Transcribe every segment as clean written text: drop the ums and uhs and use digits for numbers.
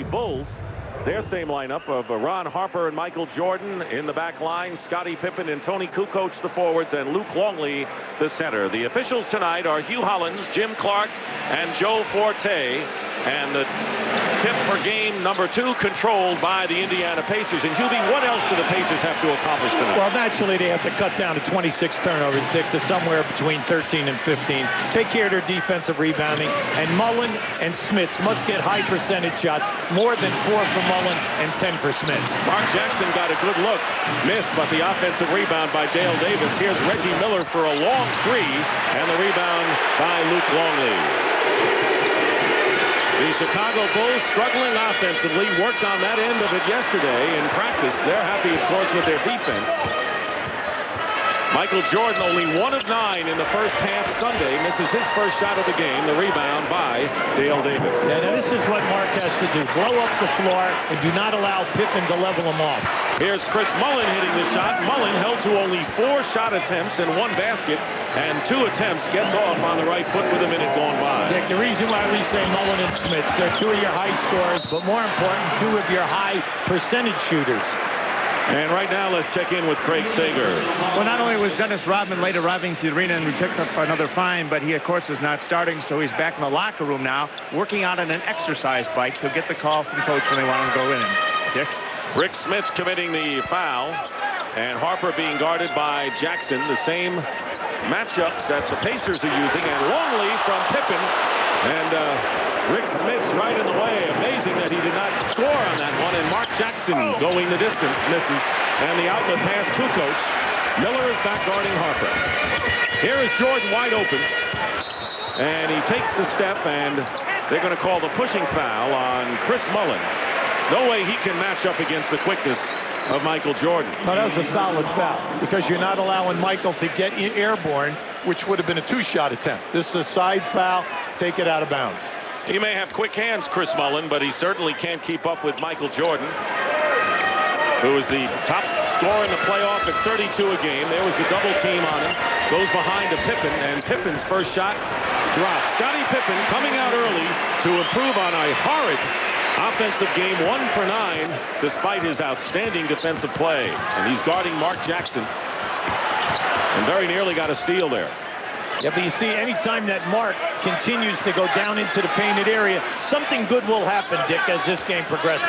the Bulls. Their same lineup of Ron Harper and Michael Jordan in the back line, Scottie Pippen and Tony Kukoc the forwards, and Luke Longley the center. The officials tonight are Hugh Hollins, Jim Clark, and Joe Forte. And the tip for game number 2 controlled by the Indiana Pacers. And Hubie, what else do the Pacers have to accomplish tonight? Well, naturally, they have to cut down to 26 turnovers, Dick, to somewhere between 13 and 15. Take care of their defensive rebounding. And Mullen and Smits must get high percentage shots, more than 4 for Mullen and 10 for Smits. Mark Jackson got a good look. Missed, but the offensive rebound by Dale Davis. Here's Reggie Miller for a long 3, and the rebound by Luke Longley. The Chicago Bulls, struggling offensively, worked on that end of it yesterday in practice. They're happy, of course, with their defense. Michael Jordan, only 1 of 9 in the first half Sunday, misses his first shot of the game. The rebound by Dale Davis. Yeah, now this is what Mark has to do. Blow up the floor and do not allow Pippen to level him off. Here's Chris Mullin hitting the shot. Mullin held to only 4 shot attempts and 1 basket, and 2 attempts, gets off on the right foot with a minute going by. Dick, the reason why we say Mullin and Smits, they're 2 of your high scorers, but more important, 2 of your high percentage shooters. And right now, let's check in with Craig Sager. Well, not only was Dennis Rodman late arriving to the arena and we picked up another fine, but he, of course, is not starting, so he's back in the locker room now, working out on an exercise bike. He'll get the call from coach when they want him to go in. Dick? Rick Smits committing the foul, and Harper being guarded by Jackson. The same matchups that the Pacers are using, and Longley from Pippen, and Rick Smits right in the way. Amazing that he did not score on that one, and Mark Jackson going the distance, misses, and the outlet pass to Kukoc. Miller is back guarding Harper. Here is Jordan wide open, and he takes the step, and they're going to call the pushing foul on Chris Mullin. No way he can match up against the quickness of Michael Jordan. But that was a solid foul, because you're not allowing Michael to get airborne, which would have been a 2-shot attempt. This is a side foul. Take it out of bounds. He may have quick hands, Chris Mullin, but he certainly can't keep up with Michael Jordan, who is the top scorer in the playoff at 32 a game. There was the double team on him. Goes behind to Pippen, and Pippen's first shot drops. Scottie Pippen coming out early to improve on a horrid offensive game, 1 for 9, despite his outstanding defensive play. And he's guarding Mark Jackson, and very nearly got a steal there. Yeah, but you see, anytime that Mark continues to go down into the painted area, something good will happen, Dick, as this game progresses.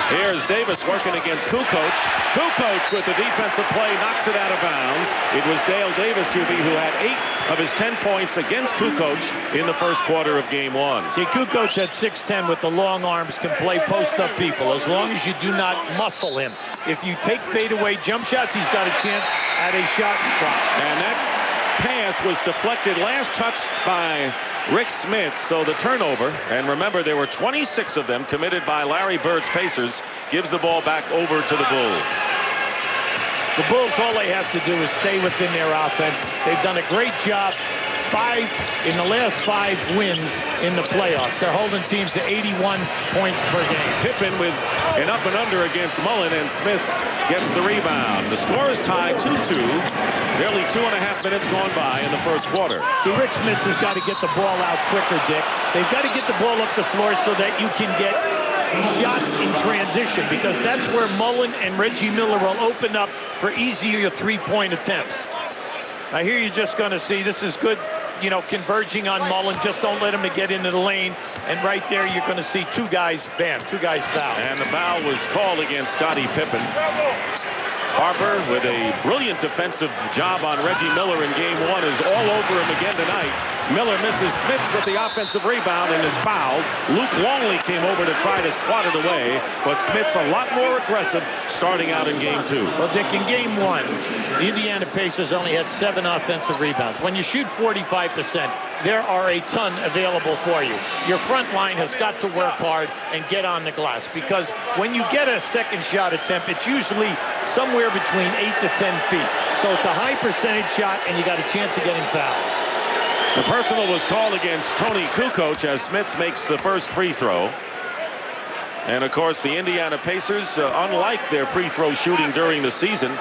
Here's Davis working against Kukoc. Kukoc with the defensive play knocks it out of bounds. It was Dale Davis, who had 8 of his 10 points against Kukoc in the first quarter of game 1. See, Kukoc at 6'10" with the long arms can play post-up people as long as you do not muscle him. If you take fadeaway jump shots, he's got a chance at a shot clock. And that pass was deflected, last touch by Rick Smits, so the turnover, and remember there were 26 of them committed by Larry Bird's Pacers, gives the ball back over to the Bulls. The Bulls, all they have to do is stay within their offense. They've done a great job. 5 in the last 5 wins in the playoffs. They're holding teams to 81 points per game. Pippen with an up and under against Mullin, and Smith gets the rebound. The score is tied 2-2. Nearly 2.5 minutes gone by in the first quarter. See, Rick Smits has got to get the ball out quicker, Dick. They've got to get the ball up the floor so that you can get shots in transition, because that's where Mullin and Reggie Miller will open up for easier 3-point attempts. Now here you're just going to see, this is good, you know, converging on Mullin. Just don't let him get into the lane. And right there you're going to see 2 guys, bam, 2 guys foul. And the foul was called against Scottie Pippen. Harper, with a brilliant defensive job on Reggie Miller in game 1, is all over him again tonight. Miller misses Smith with the offensive rebound and is fouled. Luke Longley came over to try to swat it away, but Smith's a lot more aggressive starting out in game 2. Well, Dick, in game 1, the Indiana Pacers only had 7 offensive rebounds. When you shoot 45%, there are a ton available for you. Your front line has got to work hard and get on the glass, because when you get a second shot attempt, it's usually somewhere between 8 to 10 feet. So it's a high percentage shot, and you got a chance of getting fouled. The personal was called against Tony Kukoc as Smits makes the first free throw. And of course, the Indiana Pacers, unlike their free throw shooting during the season,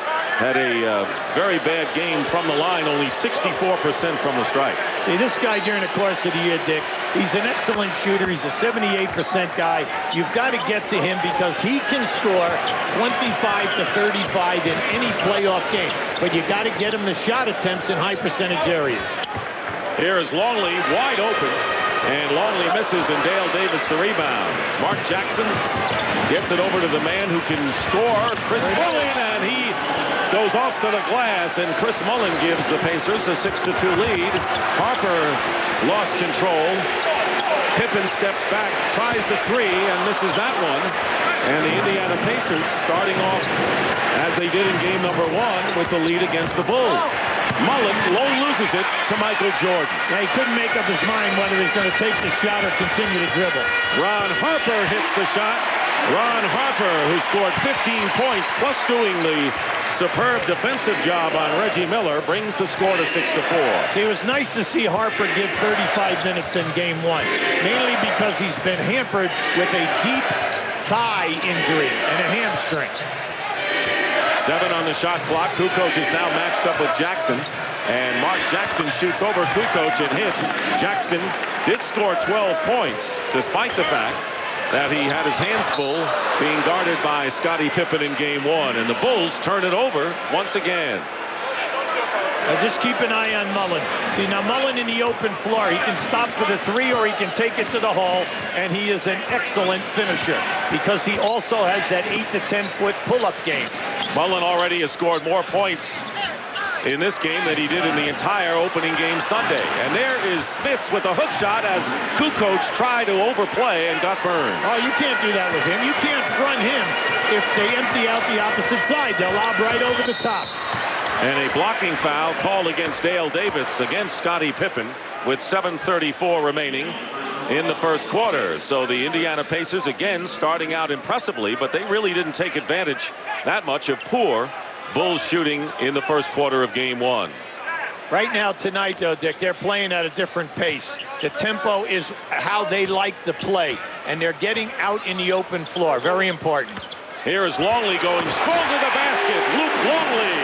had a very bad game from the line, only 64% from the strike. See, this guy during the course of the year, Dick, He's an excellent shooter. He's a 78% guy. You've got to get to him because he can score 25 to 35 in any playoff game. But you got to get him the shot attempts in high percentage areas. Here is Longley wide open. And Longley misses, and Dale Davis the rebound. Mark Jackson gets it over to the man who can score, Chris Mullin, and he goes off to the glass, and Chris Mullin gives the Pacers a 6-2 lead. Harper lost control. Pippen steps back, tries the three, and misses that one. And the Indiana Pacers starting off as they did in game number 1 with the lead against the Bulls. Mullin low loses it to Michael Jordan. Yeah, he couldn't make up his mind whether he's going to take the shot or continue to dribble. Ron Harper hits the shot. Ron Harper, who scored 15 points, plus doing the superb defensive job on Reggie Miller, brings the score to 6-4. See, it was nice to see Harper give 35 minutes in game 1, mainly because he's been hampered with a deep thigh injury and a hamstring. 7 on the shot clock. Kukoc is now matched up with Jackson. And Mark Jackson shoots over Kukoc and hits. Jackson did score 12 points, despite the fact that he had his hands full being guarded by Scottie Pippen in game 1. And the Bulls turn it over once again. Just keep an eye on Mullin. See, now Mullin in the open floor, he can stop for the three or he can take it to the hole, and he is an excellent finisher because he also has that 8 to 10 foot pull-up game. Mullin already has scored more points in this game than he did in the entire opening game Sunday. And there is Smits with a hook shot as Kukoc tried to overplay and got burned. Oh, you can't do that with him. You can't front him if they empty out the opposite side. They'll lob right over the top. And a blocking foul called against Dale Davis against Scottie Pippen with 7:34 remaining in the first quarter. So the Indiana Pacers again starting out impressively, but they really didn't take advantage that much of poor Bulls shooting in the first quarter of game 1. Right now tonight, though, Dick, they're playing at a different pace. The tempo is how they like to play, and they're getting out in the open floor. Very important. Here is Longley going strong to the basket. Luke Longley.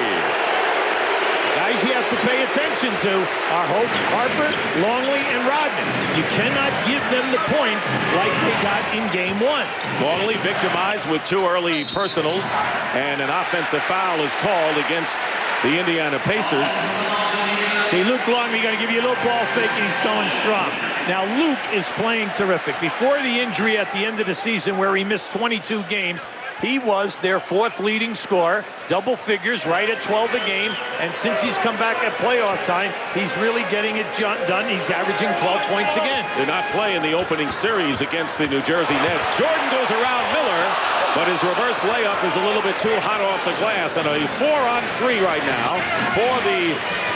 Guys you have to pay attention to are Harper, Longley, and Rodman. You cannot give them the points like they got in game 1. Longley victimized with 2 early personals, and an offensive foul is called against the Indiana Pacers. See, Luke Longley going to give you a little ball fake, and he's going strong. Now, Luke is playing terrific. Before the injury at the end of the season where he missed 22 games, he was their 4th leading scorer, double figures, right at 12 a game. And since he's come back at playoff time, he's really getting it done. He's averaging 12 points again. Did not play in the opening series against the New Jersey Nets. Jordan goes around Miller, but his reverse layup is a little bit too hot off the glass. And a 4-on-3 right now for the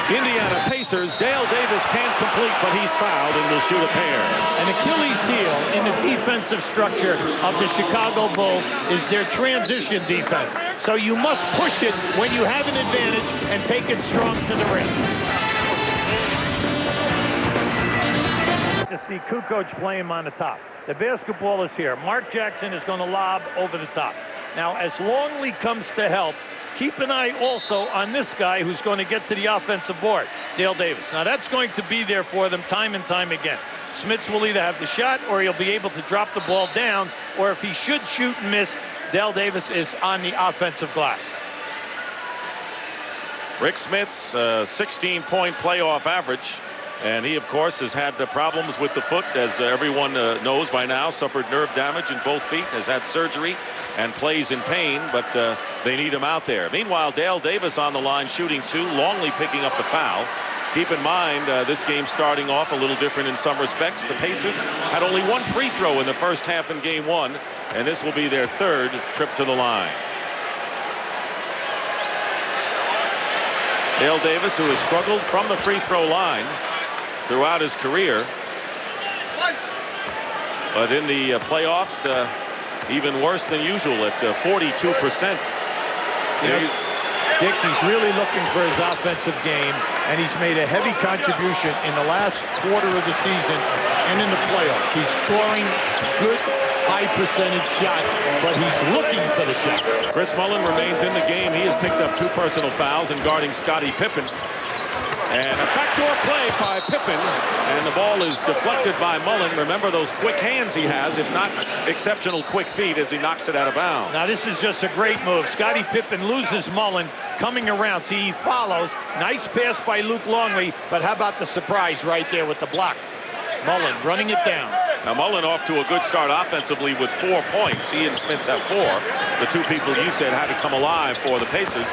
Indiana Pacers. Dale Davis can't complete, but he's fouled and will shoot a pair. An Achilles heel in the defensive structure of the Chicago Bulls is their transition defense. So you must push it when you have an advantage and take it strong to the rim. To see Kukoc play him on the top. The basketball is here. Mark Jackson is going to lob over the top. Now, as Longley comes to help, keep an eye also on this guy who's going to get to the offensive board, Dale Davis. Now, that's going to be there for them time and time again. Smits will either have the shot or he'll be able to drop the ball down, or if he should shoot and miss, Dale Davis is on the offensive glass. Rick Smits, 16-point playoff average. And he, of course, has had the problems with the foot, as everyone knows by now. Suffered nerve damage in both feet, has had surgery, and plays in pain, but they need him out there. Meanwhile, Dale Davis on the line shooting 2. Longley picking up the foul. Keep in mind, this game starting off a little different in some respects. The Pacers had only 1 free throw in the first half in game 1, and this will be their 3rd trip to the line. Dale Davis, who has struggled from the free throw line throughout his career, but in the playoffs, even worse than usual at 42%. Dick, he's really looking for his offensive game, and he's made a heavy contribution in the last quarter of the season and in the playoffs. He's scoring good, high-percentage shots, but he's looking for the shot. Chris Mullin remains in the game. He has picked up 2 personal fouls and guarding Scottie Pippen. And a backdoor play by Pippen, and the ball is deflected by Mullen. Remember those quick hands he has, if not exceptional quick feet, as he knocks it out of bounds. Now this is just a great move. Scottie Pippen loses Mullen, coming around. See, he follows. Nice pass by Luke Longley, but how about the surprise right there with the block? Mullen running it down. Now Mullen off to a good start offensively with 4 points. He and Smits have 4. The two people you said had to come alive for the Pacers.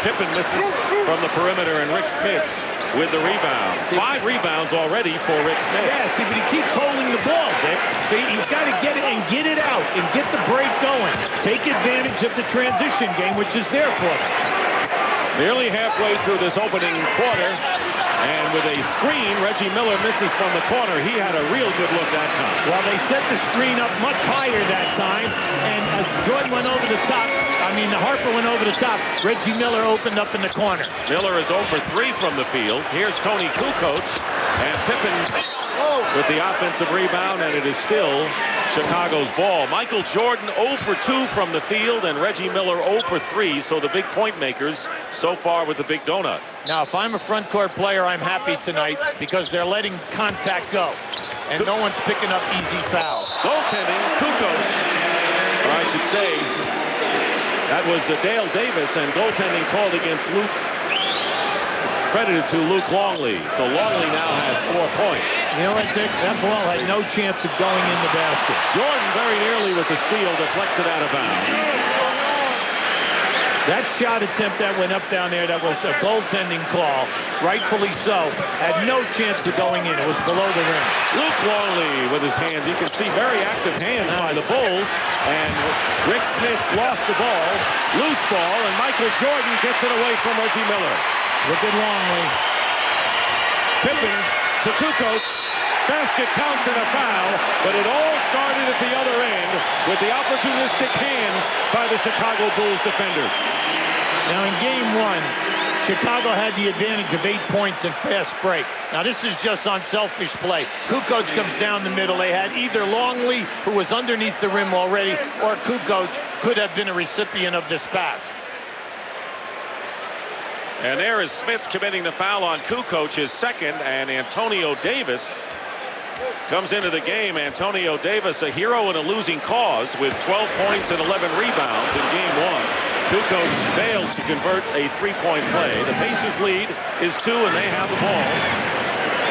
Pippen misses from the perimeter, and Rick Smits with the rebound. 5 rebounds already for Rick Smits. Yeah, see, but he keeps holding the ball, Dick. See, he's got to get it and get it out and get the break going. Take advantage of the transition game, which is there for them. Nearly halfway through this opening quarter, and with a screen, Reggie Miller misses from the corner. He had a real good look that time. Well, they set the screen up much higher that time, and as Jordan went over the top, Harper went over the top, Reggie Miller opened up in the corner. Miller is 0 for 3 from the field. Here's Tony Kukoc, and Pippen with the offensive rebound, and it is still Chicago's ball. Michael Jordan 0 for 2 from the field, and Reggie Miller 0 for 3, so the big point makers so far with the big donut. Now, if I'm a front court player, I'm happy tonight because they're letting contact go, and no one's picking up easy fouls. Goaltending, Kukoc, or I should say, that was Dale Davis, and goaltending called against Luke, credited to Luke Longley. So Longley now has 4 points. You know what, Dick? That ball had no chance of going in the basket. Jordan very nearly with the steal, deflects it out of bounds. That shot attempt that went up down there, that was a goaltending call, rightfully so, had no chance of going in. It was below the rim. Luke Longley with his hands. You can see very active hands by the Bulls. And Rick Smits lost the ball, loose ball, and Michael Jordan gets it away from Reggie Miller. Look at Longley. Pippen to Kukoc. Basket counts and a foul, but it all started at the other end with the opportunistic hands by the Chicago Bulls defenders. Now in game 1, Chicago had the advantage of 8 points and fast break. Now this is just unselfish play. Kukoc comes down the middle. They had either Longley, who was underneath the rim already, or Kukoc could have been a recipient of this pass. And there is Smits committing the foul on Kukoc, his second, and Antonio Davis comes into the game. Antonio Davis, a hero in a losing cause, with 12 points and 11 rebounds in game 1. Kukoc fails to convert a 3-point play. The Pacers lead is 2, and they have the ball,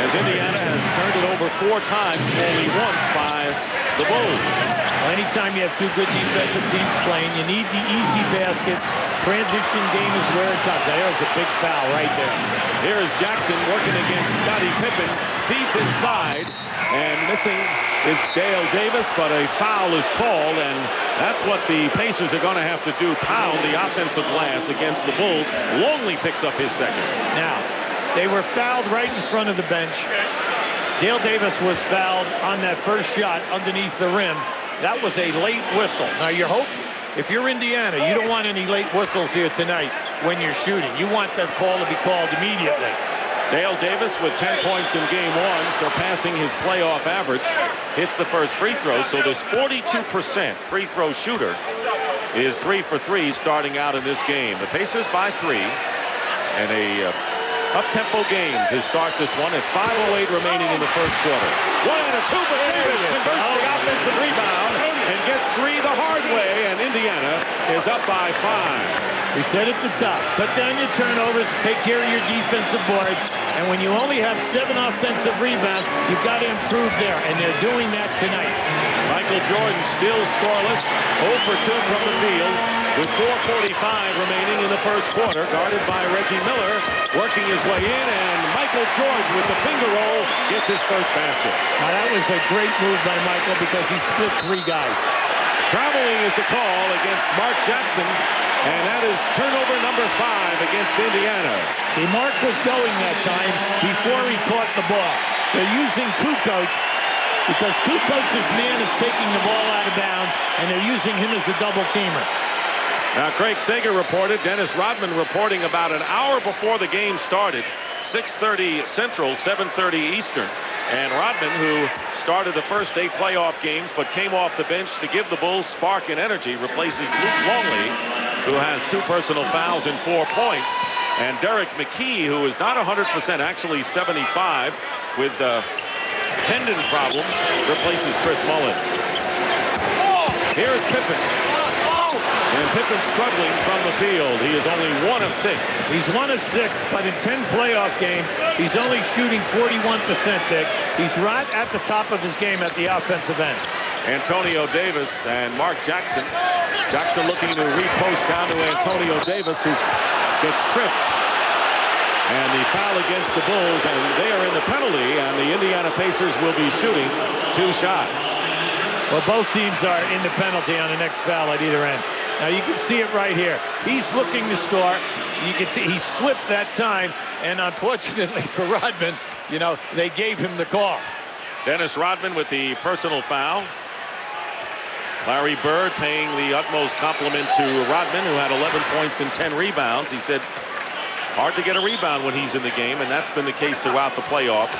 as Indiana has turned it over 4 times, only once by the Bulls. Well, anytime you have 2 good defensive teams playing, you need the easy basket. Transition game is where it comes. There's a big foul right there. Here is Jackson working against Scottie Pippen. Feeds inside, and missing is Dale Davis, but a foul is called, and that's what the Pacers are going to have to do, pound the offensive glass against the Bulls. Longley picks up his second. Now, they were fouled right in front of the bench. Dale Davis was fouled on that first shot underneath the rim. That was a late whistle. Now, your hope, if you're Indiana, you don't want any late whistles here tonight when you're shooting. You want that call to be called immediately. Dale Davis with 10 points in game 1, surpassing his playoff average, hits the first free throw. So this 42% free throw shooter is 3 for 3 starting out in this game. The Pacers by 3, and a up-tempo game to start this one at 5:08 remaining in the first quarter. 1 and a 2, but Davis converts the offensive rebound and gets 3 the hard way, and Indiana is up by 5. We said at the top, cut down your turnovers, take care of your defensive boards, and when you only have 7 offensive rebounds, you've got to improve there, and they're doing that tonight. Michael Jordan still scoreless, 0 for 2 from the field, with 4:45 remaining in the first quarter, guarded by Reggie Miller, working his way in, and Michael Jordan with the finger roll gets his first basket. Now that was a great move by Michael because he split 3 guys. Traveling is the call against Mark Jackson, and that is turnover number 5 against Indiana. The mark was going that time before he caught the ball. They're using Kukoc because Kukoc's man is taking the ball out of bounds, and they're using him as a double teamer. Now, Craig Sager reported, Dennis Rodman reporting about an hour before the game started, 6:30 Central, 7:30 Eastern. And Rodman, who started the first 8 playoff games but came off the bench to give the Bulls spark and energy, replaces Luke Longley, who has 2 personal fouls and 4 points. And Derek McKee, who is not 100%, actually 75 with tendon problems, replaces Chris Mullins. Here's Pippen. And Pippen struggling from the field. He is only 1 of 6. He's 1 of 6, but in 10 playoff games, he's only shooting 41%, Dick. He's right at the top of his game at the offensive end. Antonio Davis and Mark Jackson. Jackson looking to repost down to Antonio Davis, who gets tripped. And the foul against the Bulls, and they are in the penalty, and the Indiana Pacers will be shooting 2 shots. Well, both teams are in the penalty on the next foul at either end. Now, you can see it right here. He's looking to score. You can see he slipped that time, and unfortunately for Rodman, you know, they gave him the call. Dennis Rodman with the personal foul. Larry Bird paying the utmost compliment to Rodman, who had 11 points and 10 rebounds. He said, hard to get a rebound when he's in the game, and that's been the case throughout the playoffs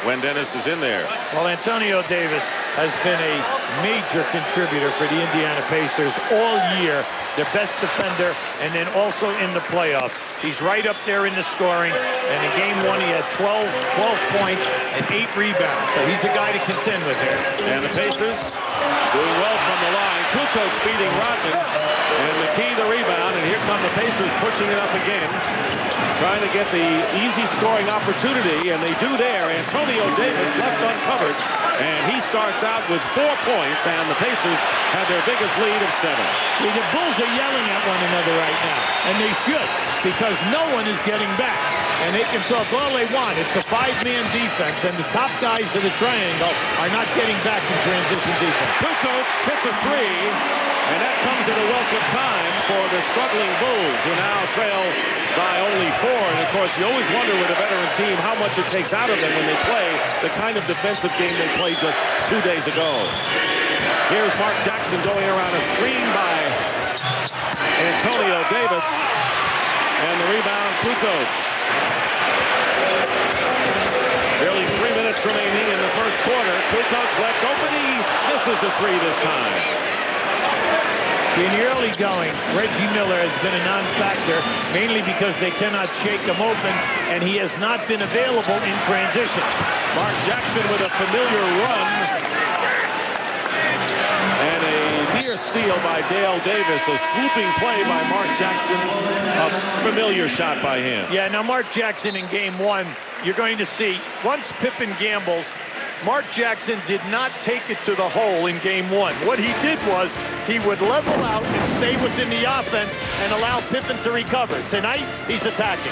when Dennis is in there. Well, Antonio Davis has been a major contributor for the Indiana Pacers all year. Their best defender, and then also in the playoffs. He's right up there in the scoring, and in game 1 he had 12 points and 8 rebounds. So he's a guy to contend with here. And the Pacers doing well from the line. Kukoc beating Rodman, and McKee the rebound, and here come the Pacers pushing it up again, trying to get the easy scoring opportunity, and they do there. Antonio Davis left uncovered, and he starts out with 4 points, and the Pacers have their biggest lead of 7. See, the Bulls are yelling at one another right now, and they should, because no one is getting back. And they can talk all they want. It's a 5-man defense, and the top guys of the triangle are not getting back in transition defense. Kukoc hits a 3, and that comes at a welcome time for the struggling Bulls, who now trail by only 4. And of course, you always wonder with a veteran team how much it takes out of them when they play the kind of defensive game they played just 2 days ago. Here's Mark Jackson going around a screen by Antonio Davis, and the rebound, Kukoc. Barely 3 minutes remaining in the first quarter. Kukoc left open. He misses a 3 this time. In the early going, Reggie Miller has been a non-factor, mainly because they cannot shake him open, and he has not been available in transition. Mark Jackson with a familiar run. And a near steal by Dale Davis. A swooping play by Mark Jackson. A familiar shot by him. Yeah, now Mark Jackson in game 1, you're going to see, once Pippen gambles, Mark Jackson did not take it to the hole in game 1. What he did was he would level out and stay within the offense and allow Pippen to recover. Tonight, he's attacking.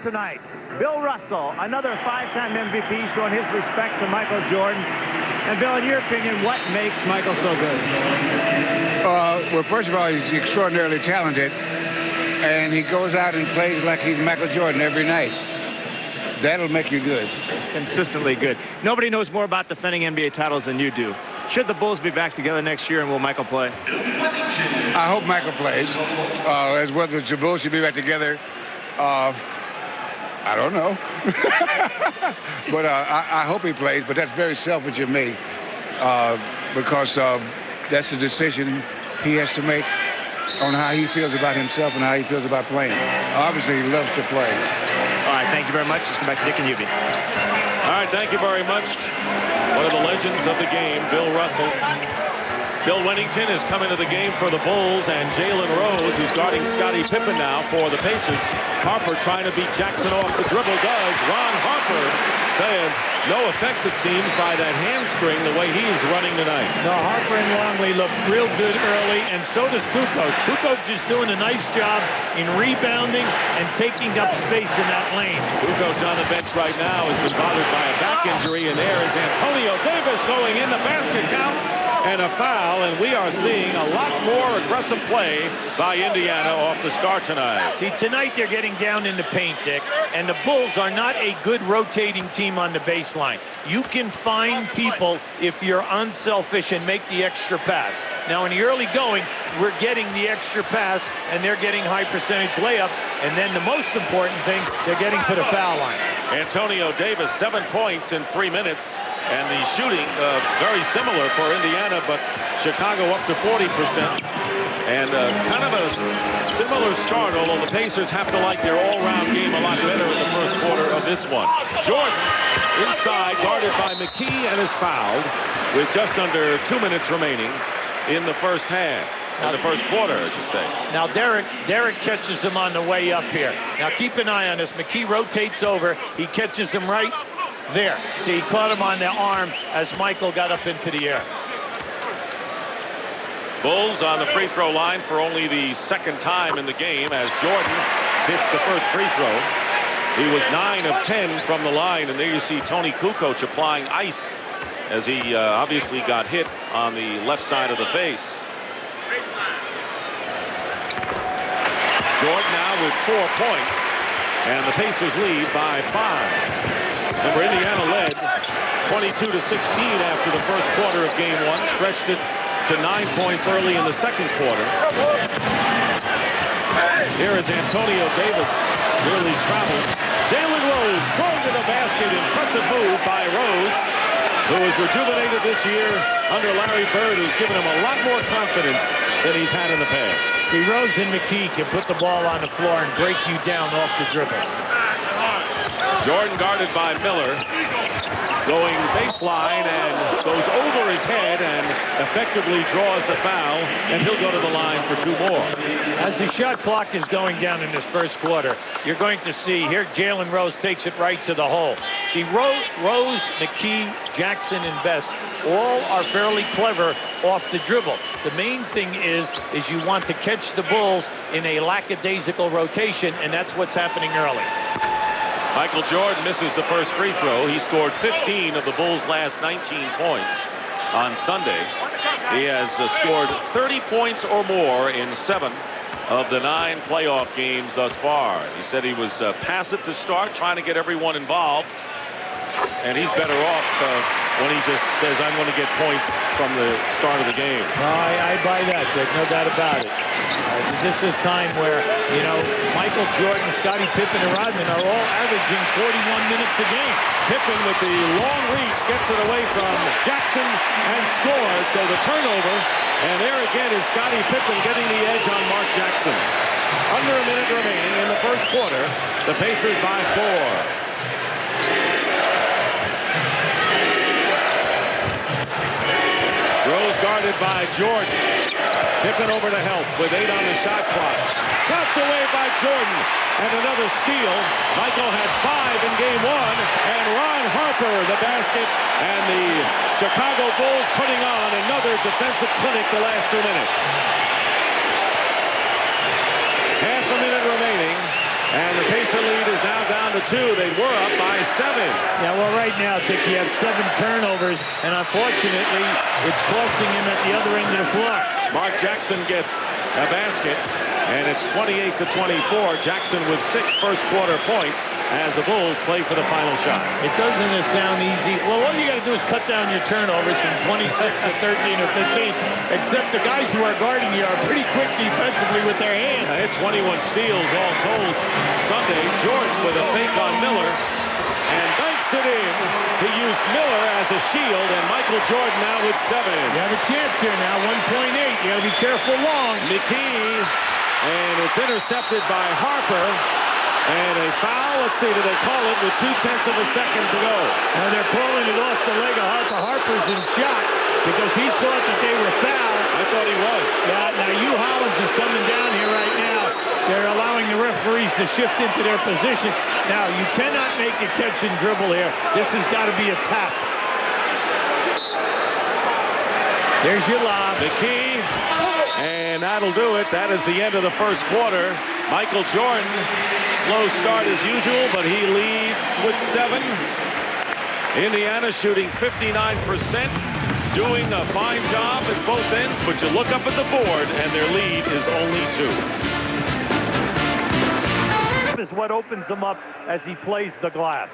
Tonight, Bill Russell, another 5-time MVP, showing his respect to Michael Jordan. And Bill, in your opinion, what makes Michael so good? Well, first of all, he's extraordinarily talented, and he goes out and plays like he's Michael Jordan every night. That'll make you good. Consistently good. Nobody knows more about defending NBA titles than you do. Should the Bulls be back together next year, and will Michael play? I hope Michael plays. As whether the Bulls should be back together, I don't know. But I hope he plays, but that's very selfish of me because that's a decision he has to make on how he feels about himself and how he feels about playing. Obviously, he loves to play. All right, thank you very much. Let's go back to Dick and Hubie. All right, thank you very much. One of the legends of the game, Bill Russell. Bill Wennington is coming to the game for the Bulls, and Jalen Rose, who's guarding Scottie Pippen now for the Pacers. Harper trying to beat Jackson off the dribble does. Ron Harper saying no effects, it seems, by that hamstring the way he is running tonight. No, Harper and Longley look real good early, and so does Kukoc. Kukoc is doing a nice job in rebounding and taking up space in that lane. Kukoc on the bench right now has been bothered by a back injury, and there is Antonio Davis going in. The basket counts, and a foul, and we are seeing a lot more aggressive play by Indiana off the start tonight. See, tonight they're getting down in the paint, Dick, and the Bulls are not a good rotating team on the baseline. You can find people if you're unselfish and make the extra pass. Now, in the early going, we're getting the extra pass, and they're getting high percentage layups, and then the most important thing, they're getting to the foul line. Antonio Davis, 7 points in 3 minutes. And the shooting very similar for Indiana, but Chicago up to 40%. And kind of a similar start, although the Pacers have to like their all-round game a lot better in the first quarter of this one. Jordan inside, guarded by McKee, and is fouled with just under 2 minutes remaining in the first half. In the first quarter, I should say. Now Derek catches him on the way up here. Now keep an eye on this. McKee rotates over. He catches him right there. See, he caught him on the arm as Michael got up into the air. Bulls on the free throw line for only the second time in the game as Jordan hits the first free throw. He was 9 of 10 from the line, and there you see Tony Kukoc applying ice as he obviously got hit on the left side of the face. Jordan now with 4 points, and the Pacers lead by 5. Remember, Indiana led 22-16 after the first quarter of game 1, stretched it to 9 points early in the second quarter. Here is Antonio Davis, nearly traveled. Jalen Rose thrown to the basket. Impressive move by Rose, who is rejuvenated this year under Larry Bird, who's given him a lot more confidence than he's had in the past. See, Rose and McKee can put the ball on the floor and break you down off the dribble. Jordan guarded by Miller, going baseline and goes over his head and effectively draws the foul, and he'll go to the line for 2 more. As the shot clock is going down in this first quarter, you're going to see here Jalen Rose takes it right to the hole. See, Rose, McKee, Jackson, and Best all are fairly clever off the dribble. The main thing is you want to catch the Bulls in a lackadaisical rotation, and that's what's happening early. Michael Jordan misses the first free throw. He scored 15 of the Bulls' last 19 points on Sunday. He has scored 30 points or more in 7 of the 9 playoff games thus far. He said he was passive to start, trying to get everyone involved, and he's better off when he just says, I'm going to get points from the start of the game. I buy that, Dick, no doubt about it. This is time where, you know, Michael Jordan, Scottie Pippen, and Rodman are all averaging 41 minutes a game. Pippen with the long reach gets it away from Jackson and scores. So the turnover, and there again is Scottie Pippen getting the edge on Mark Jackson. Under a minute remaining in the first quarter, the Pacers by 4. Rose guarded by Jordan. Pippen over to help with 8 on the shot clock. Slapped away by Jordan. And another steal. Michael had 5 in game 1. And Ron Harper, the basket. And the Chicago Bulls putting on another defensive clinic the last 2 minutes. Half a minute remaining. And the Pacer lead is now down to 2. They were up by 7. Yeah, well, right now, Dick, you have 7 turnovers, and unfortunately, it's costing him at the other end of the floor. Mark Jackson gets a basket, and it's 28-24. Jackson with 6 first quarter points as the Bulls play for the final shot. It doesn't sound easy. Well, all you got to do is cut down your turnovers from 26 to 13 or 15, except the guys who are guarding you are pretty quick defensively with their hands. Hit 21 steals all told Sunday. Jordan with a fake on Miller and banks it in. He used Miller as a shield, and Michael Jordan now with 7. You have a chance here now, 1.8. You got to be careful long. McKee, and it's intercepted by Harper. And a foul, let's see, do they call it with 0.2 of a second to go? Now they're calling it off the leg of Harper. Harper's in shock because he thought that they were fouled. I thought he was. Yeah, now Hugh Hollins is coming down here right now. They're allowing the referees to shift into their position. Now, you cannot make a catch and dribble here. This has got to be a tap. There's your lob. McKee, and that'll do it. That is the end of the first quarter. Michael Jordan, slow start as usual, but he leads with 7. Indiana shooting 59%, doing a fine job at both ends, but you look up at the board, and their lead is only 2. Is what opens him up as he plays the glass.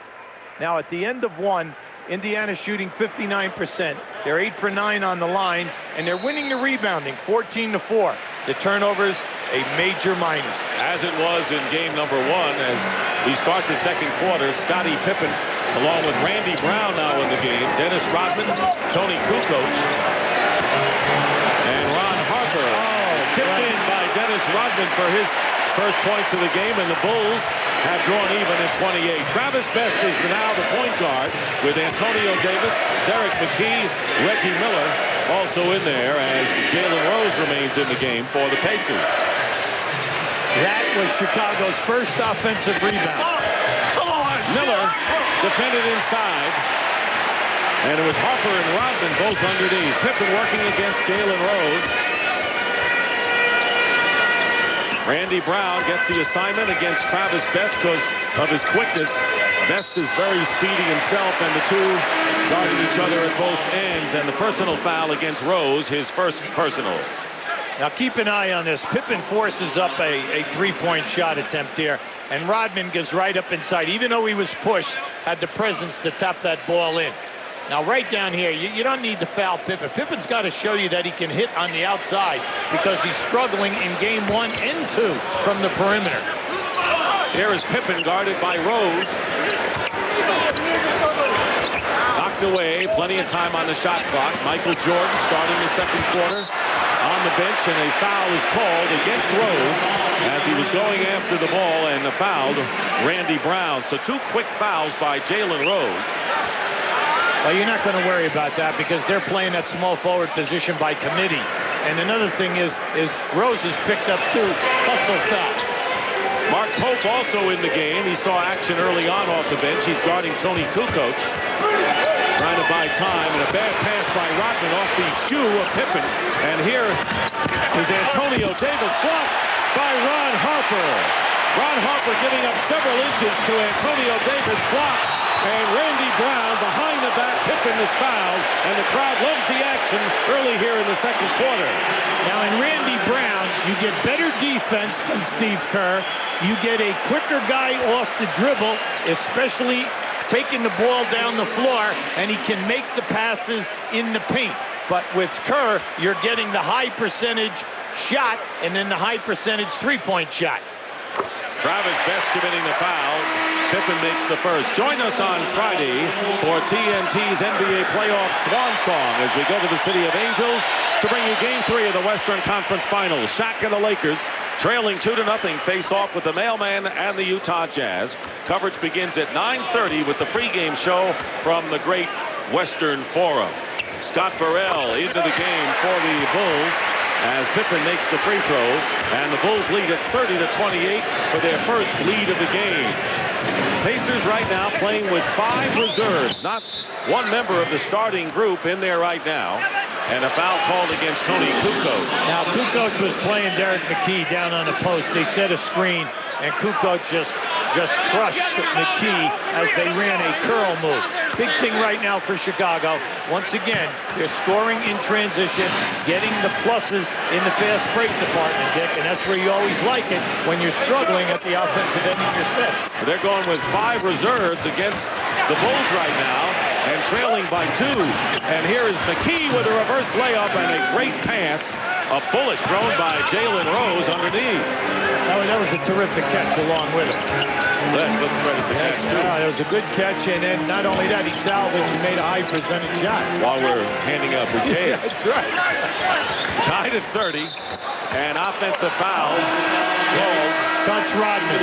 Now, at the end of 1, Indiana shooting 59%. They're 8 for 9 on the line, and they're winning the rebounding, 14-4. The turnovers, a major minus. As it was in game number 1, as we start the second quarter, Scottie Pippen, along with Randy Brown now in the game, Dennis Rodman, Tony Kukoc, and Ron Harper. Oh, tipped in. Dennis Rodman for his first points of the game, and the Bulls have drawn even at 28. Travis Best is now the point guard with Antonio Davis, Derek McKee, Reggie Miller also in there as Jalen Rose remains in the game for the Pacers. That was Chicago's first offensive rebound. Miller defended inside, and it was Harper and Rodman both underneath. Pippen working against Jalen Rose. Randy Brown gets the assignment against Travis Best because of his quickness. Best is very speedy himself, and the two guarding each other at both ends. And the personal foul against Rose, his first personal. Now keep an eye on this. Pippen forces up a three-point shot attempt here, and Rodman goes right up inside. Even though he was pushed, had the presence to tap that ball in. Now right down here, you don't need to foul Pippen. Pippen's got to show you that he can hit on the outside because he's struggling in game 1 and 2 from the perimeter. Here is Pippen guarded by Rose. Knocked away, plenty of time on the shot clock. Michael Jordan starting the second quarter on the bench, and a foul is called against Rose as he was going after the ball and fouled Randy Brown. So 2 quick fouls by Jalen Rose. Well, you're not going to worry about that because they're playing that small forward position by committee. And another thing is Rose has picked up 2 hustle fouls. Mark Pope also in the game. He saw action early on off the bench. He's guarding Tony Kukoc, trying to buy time, and a bad pass by Rodman off the shoe of Pippen. And here is Antonio Davis, blocked by Ron Harper. Ron Harper giving up several inches to Antonio Davis, blocked. And Randy Brown behind the back. Pippen is fouled, and the crowd loves the action early here in the second quarter. Now in Randy Brown, you get better defense from Steve Kerr. You get a quicker guy off the dribble, especially taking the ball down the floor, and he can make the passes in the paint. But with Kerr, you're getting the high percentage shot and then the high percentage three-point shot. Travis Best committing the foul. Pippen makes the first. Join us on Friday for TNT's NBA playoff swan song as we go to the City of Angels to bring you Game 3 of the Western Conference Finals. Shaq and the Lakers trailing 2-0 face off with the Mailman and the Utah Jazz. Coverage begins at 9:30 with the pregame show from the Great Western Forum. Scott Burrell into the game for the Bulls as Pippen makes the free throws, and the Bulls lead at 30-28 for their first lead of the game. Pacers right now playing with 5 reserves, not one member of the starting group in there right now, and a foul called against Tony Kukoc. Now Kukoc was playing Derek McKee down on the post. They set a screen, and Kukoc just crushed McKee as they ran a curl move. Big thing right now for Chicago. Once again, they're scoring in transition, getting the pluses in the fast break department, Dick, and that's where you always like it when you're struggling at the offensive end of your sets. They're going with 5 reserves against the Bulls right now and trailing by 2. And here is McKee with a reverse layup and a great pass. A bullet thrown by Jalen Rose underneath. That was a terrific catch along with it. Let's credit the catch, too. Yeah, it was a good catch, and then not only that, he salvaged and made a high percentage shot. While we're handing up bouquets. That's right. Tied at 30, and offensive foul called. Touch Rodman.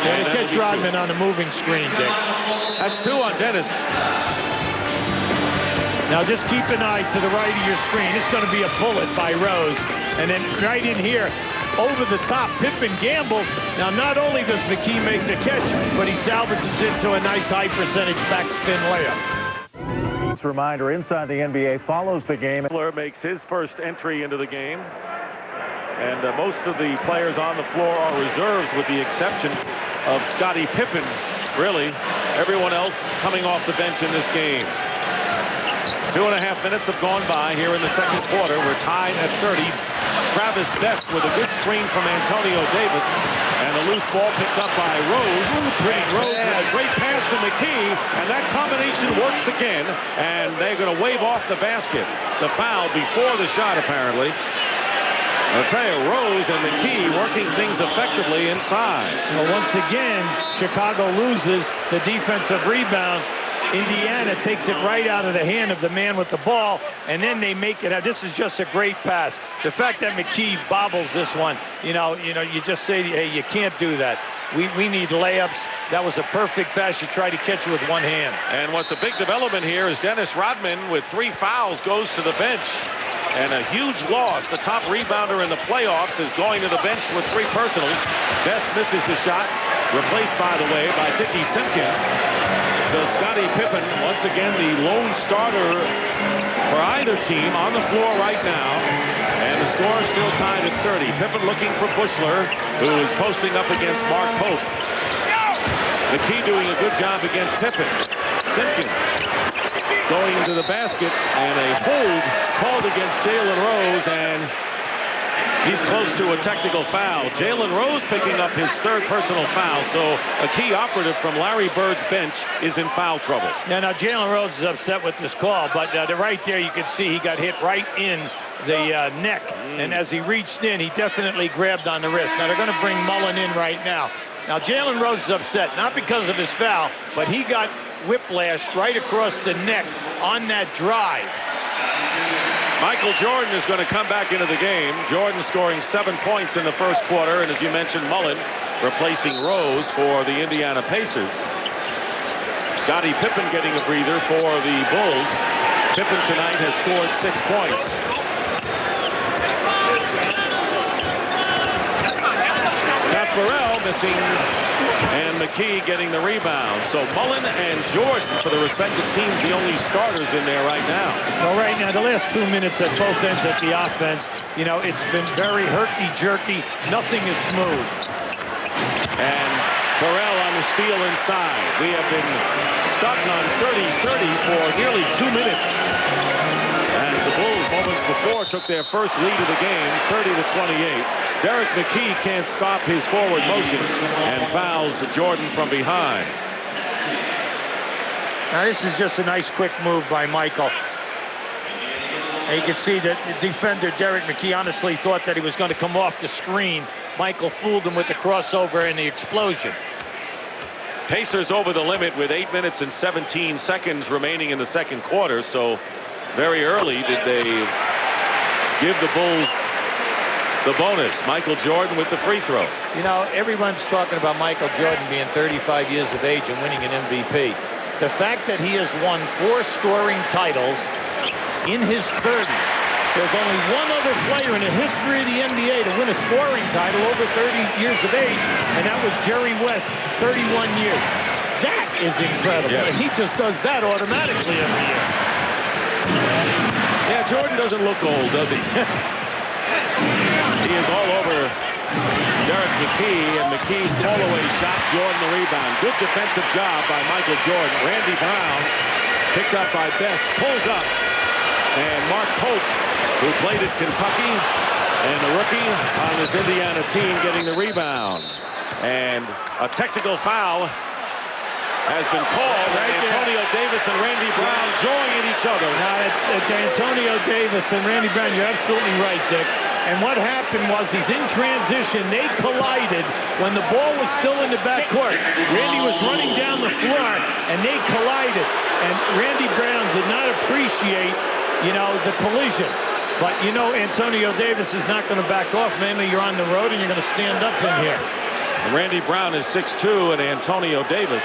And catch Rodman on the moving screen, Dick. That's 2 on Dennis. Now just keep an eye to the right of your screen. It's going to be a bullet by Rose. And then right in here, over the top, Pippen gambles. Now not only does McKee make the catch, but he salvages into a nice high percentage backspin layup. Reminder, Inside the NBA follows the game. Miller makes his first entry into the game. And most of the players on the floor are reserves with the exception of Scottie Pippen. Really, everyone else coming off the bench in this game. 2.5 minutes have gone by here in the second quarter. We're tied at 30. Travis Best with a good screen from Antonio Davis. And a loose ball picked up by Rose. And Rose with a great pass to McKee. And that combination works again. And they're going to wave off the basket. The foul before the shot, apparently. I'll tell you, Rose and McKee working things effectively inside. Well, once again, Chicago loses the defensive rebound. Indiana takes it right out of the hand of the man with the ball, and then they make it. This is just a great pass. The fact that McKee bobbles this one, you just say, hey, you can't do that. We need layups. That was a perfect pass. You try to catch it with one hand. And what's a big development here is Dennis Rodman, with 3 fouls, goes to the bench. And a huge loss. The top rebounder in the playoffs is going to the bench with 3 personals. Best misses the shot, replaced, by the way, by Dickie Simpkins. So Scottie Pippen, once again, the lone starter for either team on the floor right now. And the score is still tied at 30. Pippen looking for Bushler, who is posting up against Mark Pope. McKee doing a good job against Pippen. Simpkins going into the basket, and a hold called against Jalen Rose, and he's close to a technical foul. Jalen Rose picking up his 3rd personal foul, so a key operative from Larry Bird's bench is in foul trouble. Now Jalen Rose is upset with this call, but right there you can see he got hit right in the neck, and as he reached in, he definitely grabbed on the wrist. Now they're going to bring Mullen in right now. Now Jalen Rose is upset, not because of his foul, but he got whiplashed right across the neck on that drive. Michael Jordan is going to come back into the game. Jordan scoring 7 points in the first quarter, and as you mentioned, Mullen replacing Rose for the Indiana Pacers. Scottie Pippen getting a breather for the Bulls. Pippen tonight has scored 6 points. Scott Burrell missing, and McKee getting the rebound. So Mullen and Jordan, for the respective teams, the only starters in there right now. Well, right now, the last 2 minutes at both ends at the offense, it's been very herky-jerky. Nothing is smooth. And Burrell on the steal inside. We have been stuck on 30-30 for nearly 2 minutes. As the Bulls moments before took their first lead of the game, 30-28. Derek McKee can't stop his forward motion and fouls Jordan from behind. Now this is just a nice quick move by Michael. And you can see that the defender Derek McKee honestly thought that he was going to come off the screen. Michael fooled him with the crossover and the explosion. Pacers over the limit with 8 minutes and 17 seconds remaining in the second quarter. So very early did they give the Bulls the bonus. Michael Jordan with the free throw. Everyone's talking about Michael Jordan being 35 years of age and winning an MVP. The fact that he has won 4 scoring titles in his 30s. There's only one other player in the history of the NBA to win a scoring title over 30 years of age, and that was Jerry West, 31 years. That is incredible. Yes. He just does that automatically every year. Yeah, Jordan doesn't look old, does he? He is all over Derek McKee, and McKee's call-away shot, Jordan the rebound. Good defensive job by Michael Jordan. Randy Brown, picked up by Best, pulls up, and Mark Pope, who played at Kentucky, and the rookie on this Indiana team getting the rebound. And a technical foul has been called. Right there. Antonio Davis and Randy Brown joining each other. Now, it's Antonio Davis and Randy Brown. You're absolutely right, Dick. And what happened was he's in transition. They collided when the ball was still in the backcourt. Randy was running down the floor, and they collided. And Randy Brown did not appreciate, the collision. But, Antonio Davis is not going to back off. Mainly you're on the road, and you're going to stand up in here. Randy Brown is 6'2", and Antonio Davis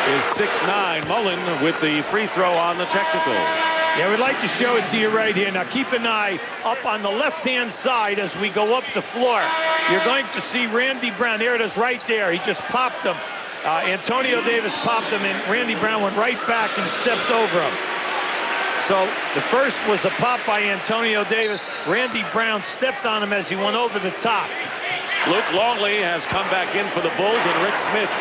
is 6'9". Mullen with the free throw on the technical. Yeah, we'd like to show it to you right here. Now, keep an eye up on the left-hand side as we go up the floor. You're going to see Randy Brown. There it is right there. He just popped him. Antonio Davis popped him, and Randy Brown went right back and stepped over him. So the first was a pop by Antonio Davis. Randy Brown stepped on him as he went over the top. Luke Longley has come back in for the Bulls, and Rick Smith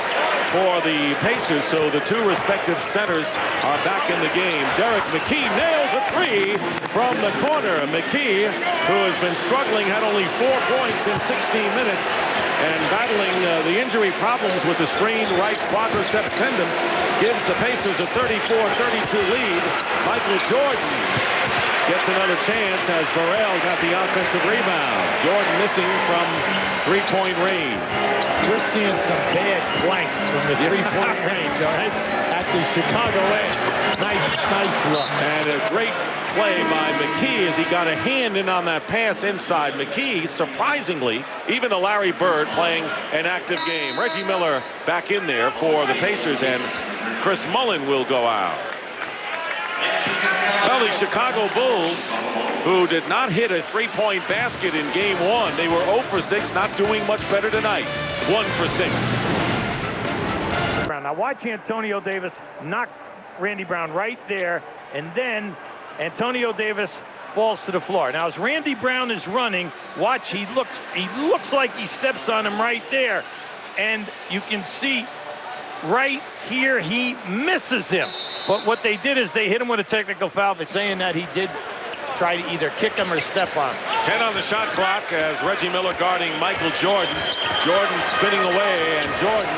for the Pacers. So the 2 respective centers are back in the game. Derek McKee nails a 3 from the corner. McKee, who has been struggling, had only 4 points in 16 minutes and battling the injury problems with the strained right quadriceps tendon, gives the Pacers a 34-32 lead. Michael Jordan gets another chance as Burrell got the offensive rebound. Jordan missing from three-point range. We're seeing some bad flanks from the three-point range, all right? at the Chicago end. Nice look. And a great play by McKee as he got a hand in on that pass inside. McKee, surprisingly, even to Larry Bird, playing an active game. Reggie Miller back in there for the Pacers, and Chris Mullin will go out. Well, the Chicago Bulls, who did not hit a three-point basket in game one, they were 0 for 6, not doing much better tonight. 1 for 6. Now watch Antonio Davis knock Randy Brown right there, and then Antonio Davis falls to the floor. Now as Randy Brown is running, watch, he looks like he steps on him right there, and you can see right here he misses him. But what they did is they hit him with a technical foul by saying that he did try to either kick him or step on him. 10 on the shot clock as Reggie Miller guarding Michael Jordan. Jordan spinning away, and Jordan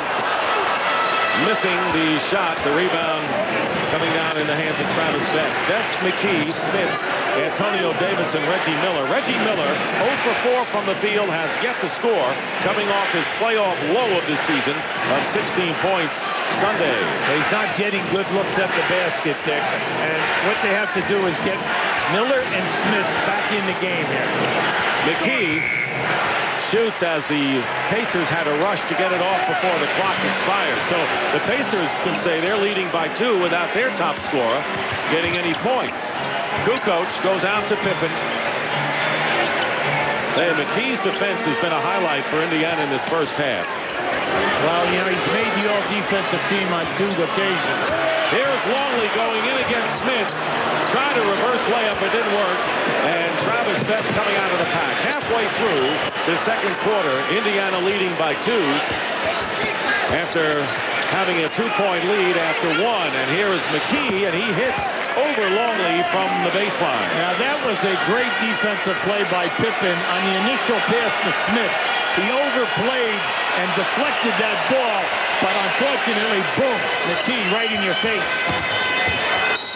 missing the shot. The rebound coming down in the hands of Travis Best. Best, McKee, Smith, Antonio Davis, and Reggie Miller. Reggie Miller, 0 for 4 from the field, has yet to score, coming off his playoff low of the season of 16 points Sunday. He's not getting good looks at the basket, Dick. And what they have to do is get Miller and Smith back in the game here. McKee shoots as the Pacers had a rush to get it off before the clock expires. So the Pacers can say they're leading by 2 without their top scorer getting any points. Kukoc goes out to Pippen. McKee's defense has been a highlight for Indiana in this first half. Well, you know, he's made the all-defensive team on 2 occasions. Here's Longley going in against Smith. Tried a reverse layup, it didn't work. And Travis Best coming out of the pack. Halfway through the second quarter, Indiana leading by 2 after having a 2-point lead after 1. And here is McKee, and he hits over Longley from the baseline. Now, that was a great defensive play by Pippen on the initial pass to Smith. He overplayed and deflected that ball, but unfortunately, boom, McKee right in your face.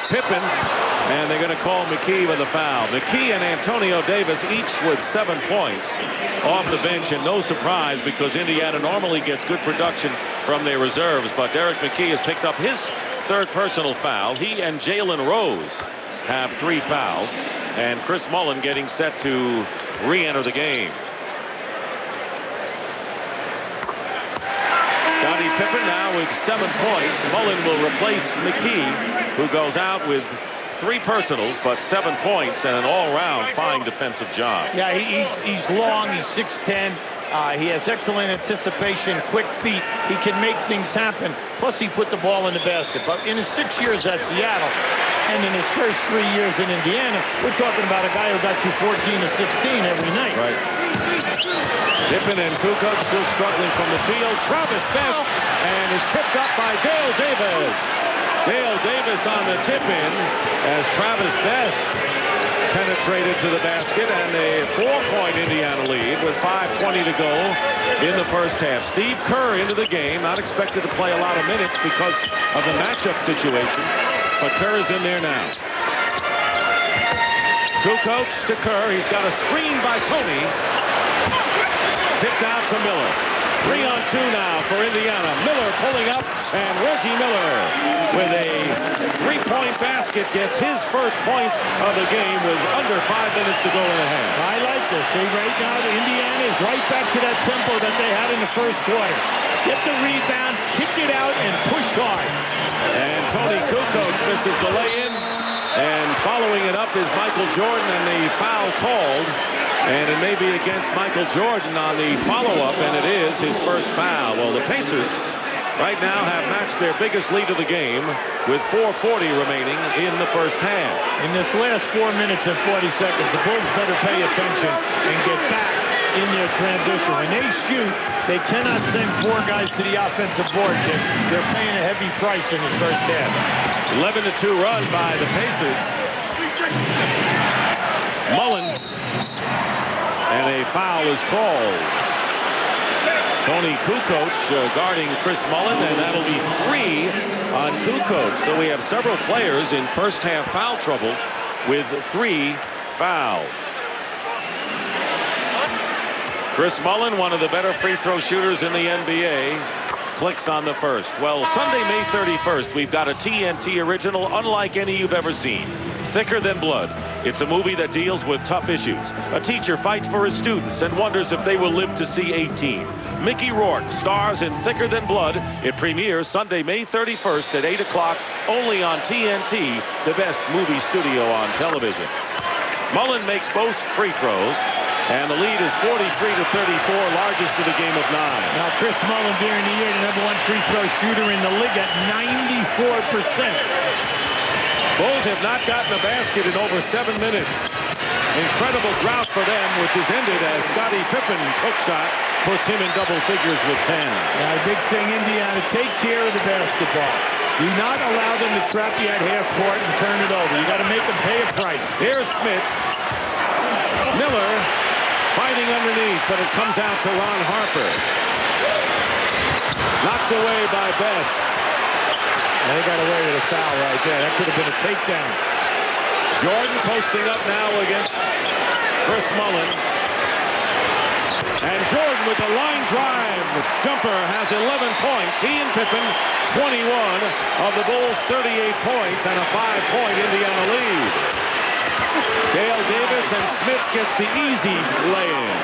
Pippen, and they're going to call McKee with a foul. McKee and Antonio Davis each with 7 points off the bench, and no surprise because Indiana normally gets good production from their reserves, but Derek McKee has picked up his 3rd personal foul. He and Jalen Rose have 3 fouls, and Chris Mullin getting set to re-enter the game. Scottie Pippen now with 7 points. Mullin will replace McKee, who goes out with 3 personals, but 7 points and an all-round fine defensive job. Yeah, he's long. He's 6'10". He has excellent anticipation, quick feet. He can make things happen. Plus, he put the ball in the basket. But in his 6 years at Seattle and in his first 3 years in Indiana, we're talking about a guy who got you 14 to 16 every night. Right. Pippen and Kukoc still struggling from the field. Travis Best, and is tipped up by Dale Davis. Dale Davis on the tip-in as Travis Best penetrated to the basket, and a 4-point Indiana lead with 5:20 to go in the first half. Steve Kerr into the game, not expected to play a lot of minutes because of the matchup situation, but Kerr is in there now. Kukoc to Kerr. He's got a screen by Tony. Tipped out to Miller. 3-on-2 now for Indiana. Miller pulling up, and Reggie Miller with a 3-point basket gets his first points of the game with under 5 minutes to go in the half. I like this. See, right now, Indiana is right back to that tempo that they had in the first quarter. Get the rebound, kick it out, and push hard. And Tony Kukoc misses the lay-in. And following it up is Michael Jordan, and the foul called. And it may be against Michael Jordan on the follow-up, and it is his first foul. Well, the Pacers right now have matched their biggest lead of the game with 4:40 remaining in the first half. In this last 4 minutes and 40 seconds, the Bulls better pay attention and get back in their transition. When they shoot, they cannot send 4 guys to the offensive board. They're paying a heavy price in this first half. 11-2 run by the Pacers. Mullin. And a foul is called. Tony Kukoc guarding Chris Mullin, and that'll be 3 on Kukoc. So we have several players in first half foul trouble with 3 fouls. Chris Mullin, one of the better free throw shooters in the NBA. clicks on the first. Well, Sunday, May 31st, we've got a TNT original unlike any you've ever seen. Thicker Than Blood. It's a movie that deals with tough issues. A teacher fights for his students and wonders if they will live to see 18. Mickey Rourke stars in Thicker Than Blood. It premieres Sunday, May 31st at 8 o'clock, only on TNT, the best movie studio on television. Mullen makes both free throws, and the lead is 43-34, largest of the game of 9. Now, Chris Mullen during the year, the #1 free throw shooter in the league at 94%. Bulls have not gotten a basket in over 7 minutes. Incredible drought for them, which has ended as Scottie Pippen's hook shot puts him in double figures with 10. Now, the big thing, Indiana, take care of the basketball. Do not allow them to trap you at half court and turn it over. You got to make them pay a price. Here's Smith. Miller fighting underneath, but it comes out to Ron Harper. Knocked away by Best. They got away with a foul right there. That could have been a takedown. Jordan posting up now against Chris Mullen. And Jordan with a line drive. Jumper has 11 points. He and Pippen 21 of the Bulls' 38 points and a 5-point Indiana lead. Dale Davis and Smith gets the easy lay-in.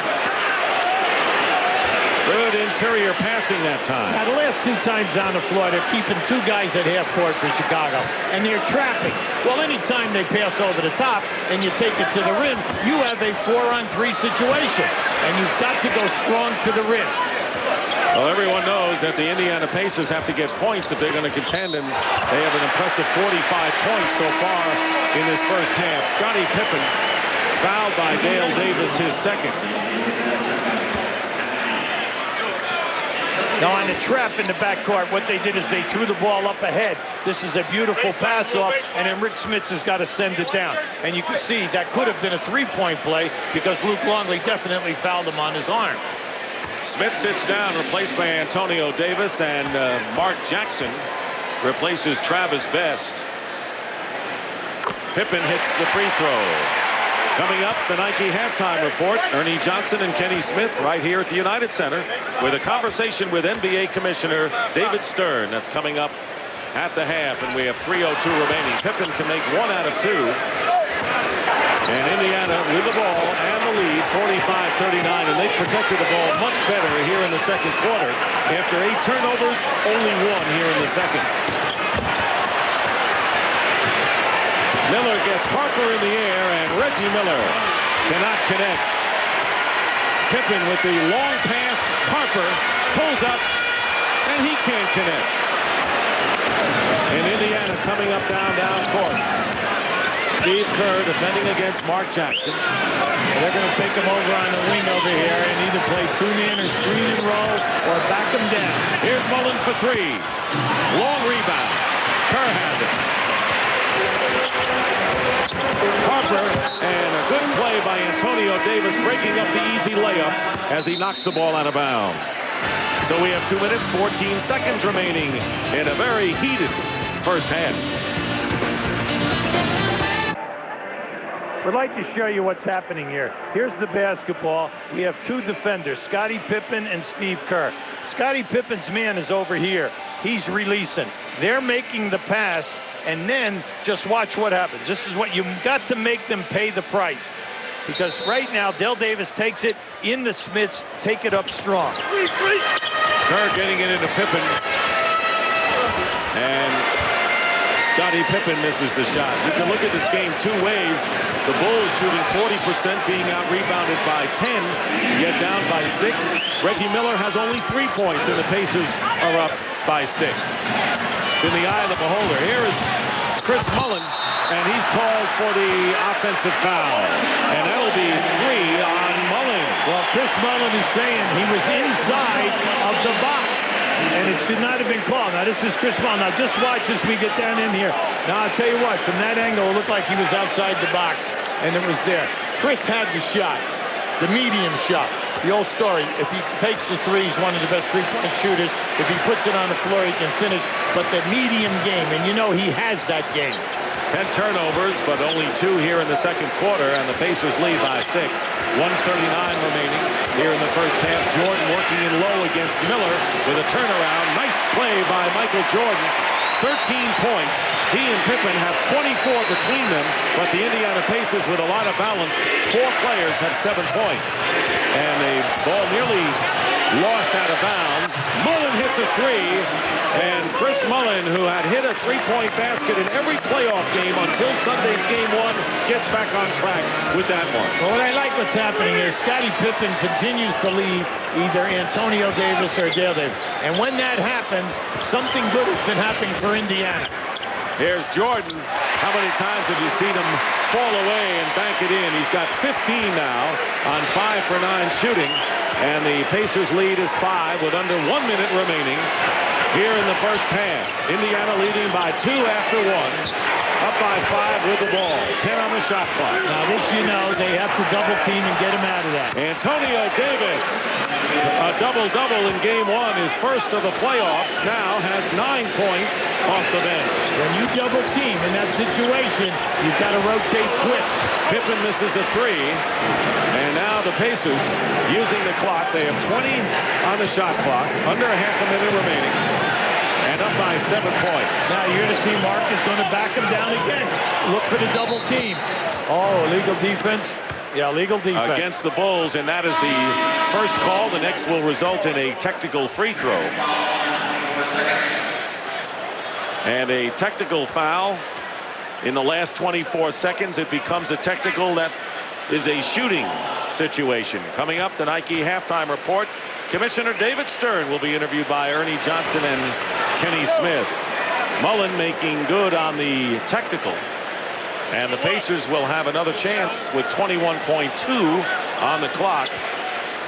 Good interior passing that time. Now, the last 2 times on the floor, they're keeping 2 guys at half court for Chicago, and they're trapping. Well, anytime they pass over the top and you take it to the rim, you have a 4-on-3 situation, and you've got to go strong to the rim. Well, everyone knows that the Indiana Pacers have to get points if they're going to contend, and they have an impressive 45 points so far in this first half. Scottie Pippen fouled by Dale Davis, his second. Now, on the trap in the backcourt, what they did is they threw the ball up ahead. This is a beautiful pass-off, and then Rick Smits has got to send it down. And you can see that could have been a 3-point play because Luke Longley definitely fouled him on his arm. Smith sits down, replaced by Antonio Davis, and Mark Jackson replaces Travis Best. Pippen hits the free throw. Coming up, the Nike halftime report. Ernie Johnson and Kenny Smith right here at the United Center with a conversation with NBA Commissioner David Stern. That's coming up at the half, and we have 3:02 remaining. Pippen can make 1 out of 2. And Indiana with the ball and the lead, 45-39, and they've protected the ball much better here in the second quarter. After 8 turnovers, only 1 here in the second. Miller gets Harper in the air, and Reggie Miller cannot connect. Pippen with the long pass. Harper pulls up, and he can't connect. And Indiana coming up down court. Steve Kerr defending against Mark Jackson. They're going to take him over on the wing over here and either play 2-man or screen and roll or back him down. Here's Mullen for 3. Long rebound. Kerr has it. Harper, and a good play by Antonio Davis, breaking up the easy layup as he knocks the ball out of bounds. So we have 2 minutes, 14 seconds remaining in a very heated first half. We'd like to show you what's happening here. Here's the basketball. We have 2 defenders, Scottie Pippen and Steve Kerr. Scottie Pippen's man is over here. He's releasing. They're making the pass. And then just watch what happens. This is what you've got to make them pay the price. Because right now, Dale Davis takes it in the Smiths, take it up strong. Kerr getting it into Pippen. And Scottie Pippen misses the shot. You can look at this game 2 ways. The Bulls shooting 40%, being out-rebounded by 10, yet down by 6. Reggie Miller has only 3 points, and the Pacers are up by 6. In the eye of the beholder. Here is Chris Mullen, and he's called for the offensive foul. And that'll be 3 on Mullen. Well, Chris Mullen is saying he was inside of the box, and it should not have been called. Now, this is Chris Mullen. Now, just watch as we get down in here. Now, I'll tell you what, from that angle, it looked like he was outside the box, and it was there. Chris had the shot, the medium shot. The old story, if he takes the 3, he's one of the best 3-point shooters. If he puts it on the floor, he can finish. But the medium game, and you know he has that game. 10 turnovers, but only 2 here in the second quarter, and the Pacers lead by 6. 1:39 remaining. here in the first half. Jordan working in low against Miller with a turnaround. Nice play by Michael Jordan. 13 points. He and Pippen have 24 between them, but the Indiana Pacers, with a lot of balance, 4 players have 7 points. And the ball nearly lost out of bounds. Mullen hits a 3, and Chris Mullen, who had hit a 3-point basket in every playoff game until Sunday's game 1, gets back on track with that one. Well, what I like what's happening is Scottie Pippen continues to lead either Antonio Davis or Dale Davis. And when that happens, something good has been happening for Indiana. Here's Jordan. How many times have you seen him fall away and bank it in? He's got 15 now on 5 for 9 shooting. And the Pacers lead is 5 with under 1 minute remaining here in the first half. Indiana leading by 2 after 1. Up by 5 with the ball. 10 on the shot clock. Now this, you know, they have to double team and get him out of that. Antonio Davis, a double-double in game 1, his first of the playoffs, now has 9 points off the bench. When you double team in that situation, you've got to rotate quick. Pippen misses a 3, and now the Pacers using the clock. They have 20 on the shot clock, under a half a minute remaining, and up by 7 points. Now you're going to see Mark is going to back him down again. Look for the double team. Oh, illegal defense. Yeah, legal defense. Against the Bulls, and that is the first call. The next will result in a technical free throw. And a technical foul. In the last 24 seconds, it becomes a technical that is a shooting situation. Coming up, the Nike halftime report. Commissioner David Stern will be interviewed by Ernie Johnson and Kenny Smith. Mullen making good on the technical. And the Pacers will have another chance with 21.2 on the clock,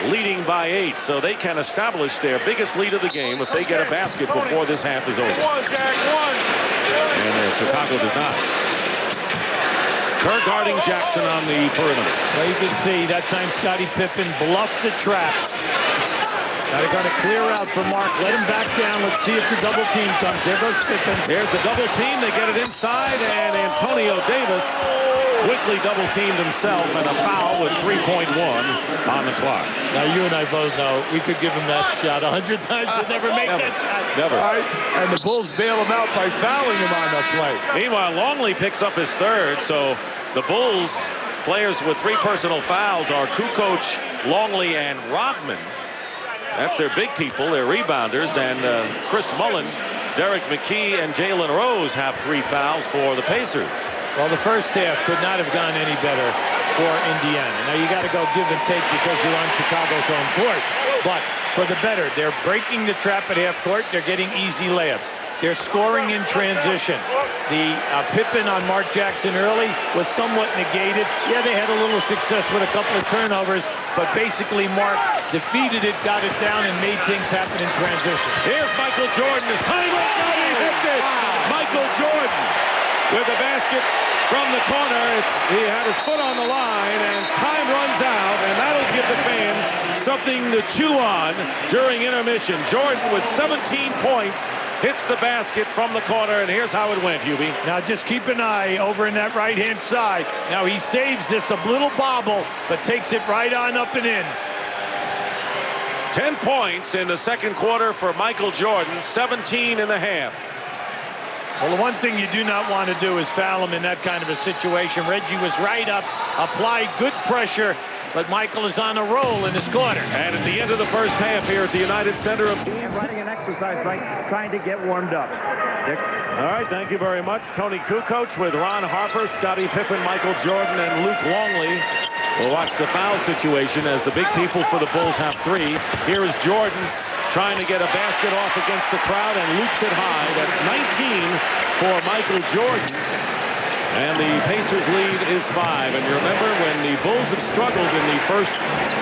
leading by 8. So they can establish their biggest lead of the game if they get a basket before this half is over. And Chicago does not. Kerr guarding Jackson on the perimeter. Well, you can see that time Scottie Pippen bluffed the trap. Now they're going to clear out for Mark. Let him back down. Let's see if the double team comes. There goes Pippen. Here's the double team. They get it inside, and Antonio Davis quickly double teamed himself, and a foul with 3.1 on the clock. Now you and I both know we could give him that shot 100 times and never make that shot. Never. And the Bulls bail him out by fouling him on that play. Meanwhile, Longley picks up his 3rd, so the Bulls players with 3 personal fouls are Kukoc, Longley, and Rodman. That's their big people, their rebounders, and Chris Mullen, Derek McKee, and Jalen Rose have 3 fouls for the Pacers. Well, the first half could not have gone any better for Indiana. Now you got to go give and take because you're on Chicago's own court. But for the better, they're breaking the trap at half court. They're getting easy layups. They're scoring in transition. The Pippen on Mark Jackson early was somewhat negated. Yeah, they had a little success with a couple of turnovers, but basically Mark defeated it, got it down, and made things happen in transition. Here's Michael Jordan. His time runs out. He hits it. Michael Jordan with the basket from the corner. He had his foot on the line, and time runs out, and that'll give the fans something to chew on during intermission. Jordan with 17 points. Hits the basket from the corner, and here's how it went, Hubie. Now just keep an eye over in that right-hand side. Now he saves this, a little bobble, but takes it right on up and in. 10 points in the second quarter for Michael Jordan, 17 in the half. Well, the one thing you do not want to do is foul him in that kind of a situation. Reggie was right up, applied good pressure, but Michael is on a roll in this quarter. And at the end of the first half here at the United Center of... And running an exercise right, trying to get warmed up. Dick? All right, thank you very much. Tony Kukoc with Ron Harper, Scottie Pippen, Michael Jordan, and Luke Longley. We'll watch the foul situation as the big people for the Bulls have 3. Here is Jordan trying to get a basket off against the crowd and loops it high. That's 19 for Michael Jordan. And the Pacers lead is 5. And remember, when the Bulls have struggled in the first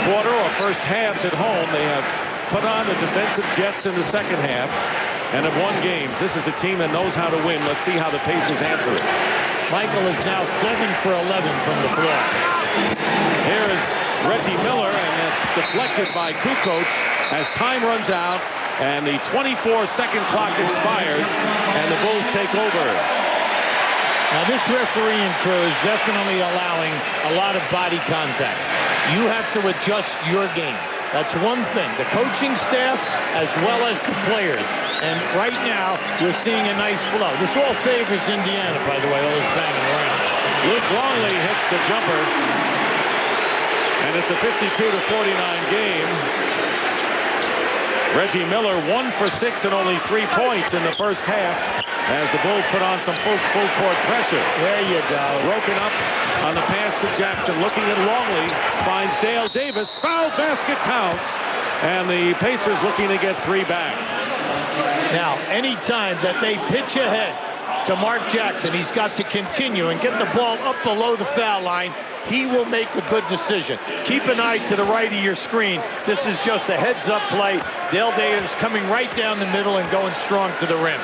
quarter or first halves at home, they have put on the defensive jets in the second half and have won games. This is a team that knows how to win. Let's see how the Pacers answer it. Michael is now 7 for 11 from the floor. Here is Reggie Miller, and it's deflected by Kukoc as time runs out and the 24-second clock expires and the Bulls take over. Now this refereeing crew is definitely allowing a lot of body contact. You have to adjust your game. That's one thing. The coaching staff as well as the players. And right now, you're seeing a nice flow. This all favors Indiana, by the way, all this banging around. Luke Longley hits the jumper. And it's a 52-49 game. Reggie Miller 1 for 6 and only 3 points in the first half as the Bulls put on some full court pressure. There you go. Broken up on the pass to Jackson. Looking at Longley. Finds Dale Davis. Foul basket counts. And the Pacers looking to get 3 back. Now, anytime that they pitch ahead to Mark Jackson, he's got to continue and get the ball up below the foul line. He will make a good decision. Keep an eye to the right of your screen. This is just a heads-up play. Dale Davis coming right down the middle and going strong to the rim.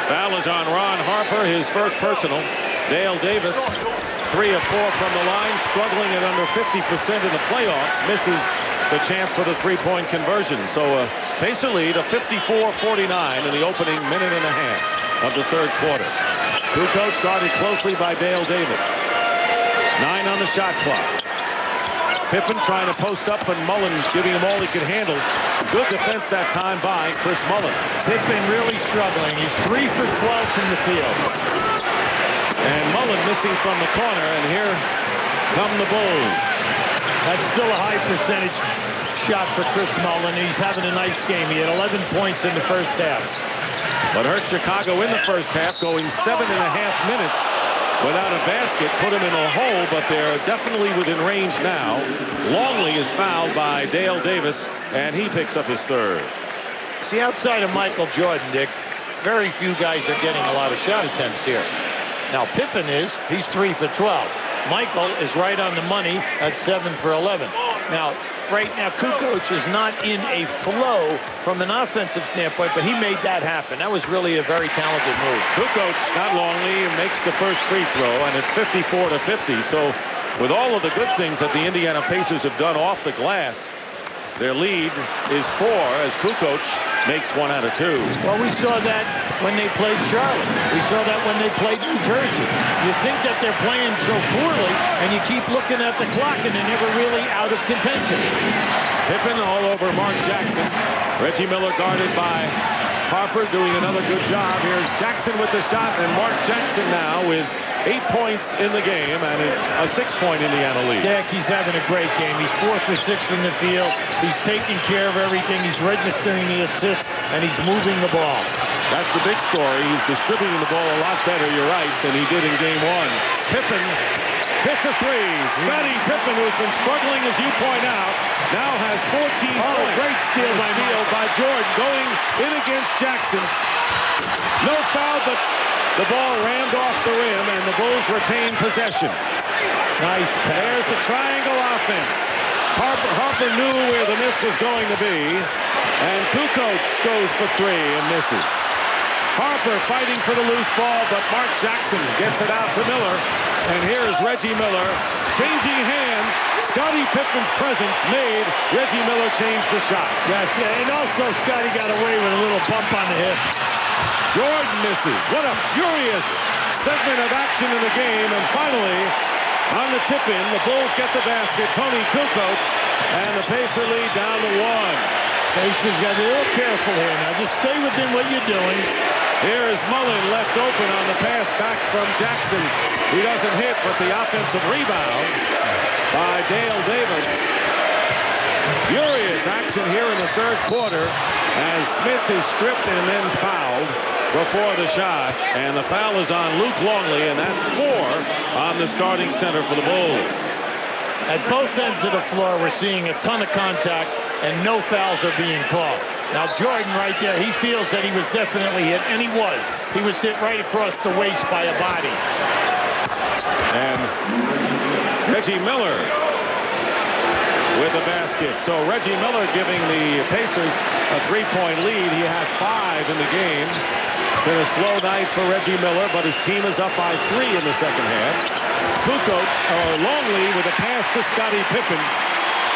Foul is on Ron Harper, his first personal. Dale Davis, 3 of 4 from the line, struggling at under 50% in the playoffs. Misses the chance for the three-point conversion. So a Pacer lead of 54-49 in the opening minute and a half of the third quarter. Kukoc guarded closely by Dale Davis. 9 on the shot clock. Pippen trying to post up, and Mullen giving him all he could handle. Good defense that time by Chris Mullen. Pippen really struggling. He's 3 for 12 from the field. And Mullen missing from the corner, and here come the Bulls. That's still a high percentage shot for Chris Mullen. He's having a nice game. He had 11 points in the first half. But hurt Chicago in the first half, going 7.5 minutes without a basket, put him in a hole, but they're definitely within range now. Longley is fouled by Dale Davis, and he picks up his third. See, outside of Michael Jordan, Dick, very few guys are getting a lot of shot attempts here. Now, Pippen he's 3 for 12. Michael is right on the money at 7 for 11. Now, right now, Kukoc is not in a flow from an offensive standpoint, but he made that happen. That was really a very talented move. Kukoc, not Longley, makes the first free throw, and it's 54-50. So with all of the good things that the Indiana Pacers have done off the glass, their lead is 4 as Kukoc makes 1 out of 2. Well, we saw that when they played Charlotte. We saw that when they played New Jersey. You think that they're playing so poorly, and you keep looking at the clock, and they're never really out of contention. Pippen all over Mark Jackson. Reggie Miller guarded by Harper, doing another good job. Here's Jackson with the shot, and Mark Jackson now with 8 points in the game and a 6-point Indiana lead. Dick, he's having a great game. He's 4 for 6 from the field. He's taking care of everything. He's registering the assist, and he's moving the ball. That's the big story. He's distributing the ball a lot better, you're right, than he did in game 1. Pippen hits a 3. Scottie Pippen, who's been struggling, as you point out, now has 14 points. Great steal by Jordan, going in against Jackson. No foul, but the ball rammed off the rim, and the Bulls retain possession. Nice pass. There's the triangle offense. Harper knew where the miss was going to be, and Kukoc goes for 3 and misses. Harper fighting for the loose ball, but Mark Jackson gets it out to Miller, and here's Reggie Miller changing hands. Scottie Pippen's presence made Reggie Miller change the shot. Yes, and also Scottie got away with a little bump on the hip. Jordan misses. What a furious segment of action in the game. And finally, on the tip-in, the Bulls get the basket. Tony Kukoc, and the Pacer lead down to 1. Pacers got to be a little careful here now. Just stay within what you're doing. Here is Mullen left open on the pass back from Jackson. He doesn't hit, but the offensive rebound by Dale Davis. Furious action here in the third quarter as Smith is stripped and then fouled before the shot, and the foul is on Luke Longley, and that's 4 on the starting center for the Bulls. At both ends of the floor, we're seeing a ton of contact, and no fouls are being called. Now, Jordan right there, he feels that he was definitely hit, and he was. He was hit right across the waist by a body. And Reggie Miller with the basket. So Reggie Miller giving the Pacers a 3-point lead. He has 5 in the game. It's been a slow night for Reggie Miller, but his team is up by 3 in the second half. Longley with a pass to Scottie Pippen.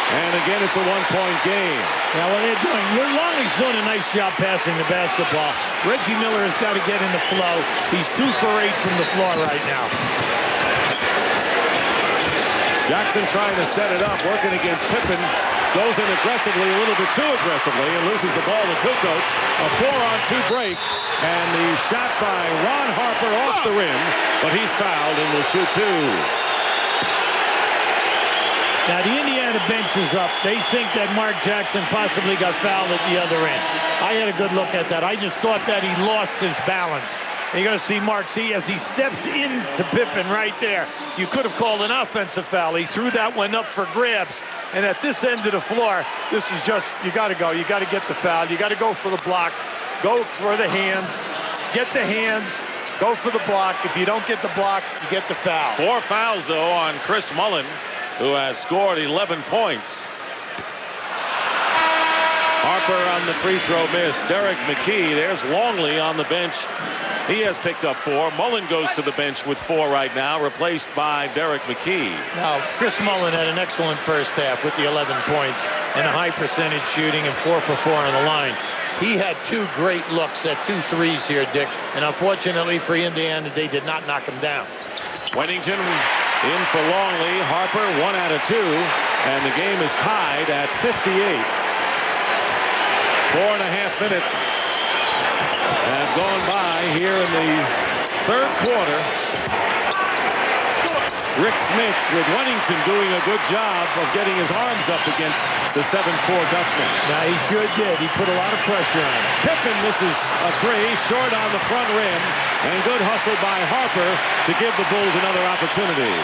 And again, it's a 1-point game. Now, what they're doing, Longley's doing a nice job passing the basketball. Reggie Miller has got to get in the flow. He's 2 for 8 from the floor right now. Jackson trying to set it up, working against Pippen. Goes into aggressively, a little bit too aggressively, and loses the ball to Kukoc. A 4-on-2 break, and the shot by Ron Harper off the rim, but he's fouled and will shoot two. Now, the Indiana bench is up. They think that Mark Jackson possibly got fouled at the other end. I had a good look at that. I just thought that he lost his balance. And you're going to see Mark, as he steps into Pippen right there. You could have called an offensive foul. He threw that one up for grabs. And at this end of the floor, this is just, you got to go. You got to get the foul. You got to go for the block. Go for the hands. Get the hands. Go for the block. If you don't get the block, you get the foul. 4 fouls, though, on Chris Mullin, who has scored 11 points. Harper on the free throw miss. Derek McKee, there's Longley on the bench. He has picked up 4. Mullin goes to the bench with 4 right now, replaced by Derek McKee. Now, Chris Mullin had an excellent first half with the 11 points and a high percentage shooting and 4 for 4 on the line. He had 2 great looks at 2 threes here, Dick, and unfortunately for Indiana, they did not knock him down. Wennington in for Longley. Harper 1 out of 2, and the game is tied at 58. 4.5 minutes have gone by here in the third quarter. Rick Smith with Wennington doing a good job of getting his arms up against the 7'4 Dutchman. Now, he sure did. He put a lot of pressure on him. Pippen misses a 3, short on the front rim, and good hustle by Harper to give the Bulls another opportunity.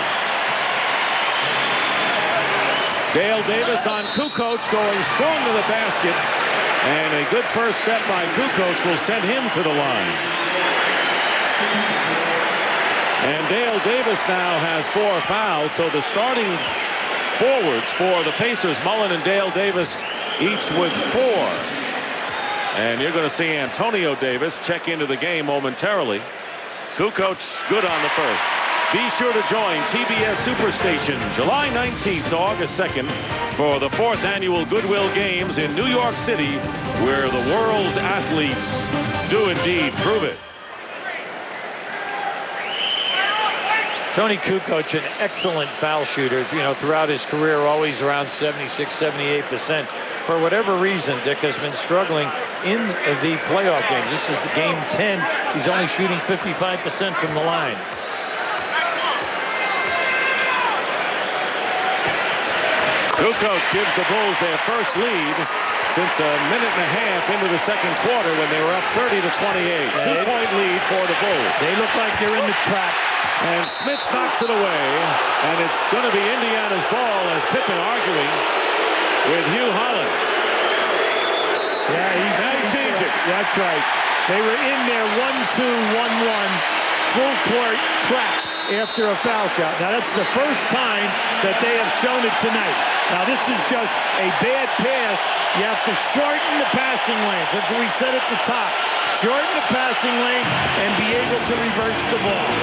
Dale Davis on Kukoc going strong to the basket, and a good first step by Kukoc will send him to the line. And Dale Davis now has 4 fouls, so the starting forwards for the Pacers, Mullin and Dale Davis, each with 4. And you're going to see Antonio Davis check into the game momentarily. Kukoc good on the first. Be sure to join TBS Superstation July 19th to August 2nd for the 4th annual Goodwill Games in New York City, where the world's athletes do indeed prove it. Tony Kukoc, an excellent foul shooter, throughout his career, always around 76, 78%. For whatever reason, Dick has been struggling in the playoff games. This is the game 10. He's only shooting 55% from the line. Kukoc gives the Bulls their first lead since a minute and a half into the second quarter when they were up 30 to 28. 2-point lead for the Bulls. They look like they're in the trap. And Smith knocks it away, and it's going to be Indiana's ball as Pippen arguing with Hugh Hollins. Yeah, he's now change it. That's right. They were in there 1-2, 1-1, full court trap after a foul shot. Now that's the first time that they have shown it tonight. Now this is just a bad pass. You have to shorten the passing lanes. That's what we said at the top. Shorten the passing lane and be able to reverse the ball.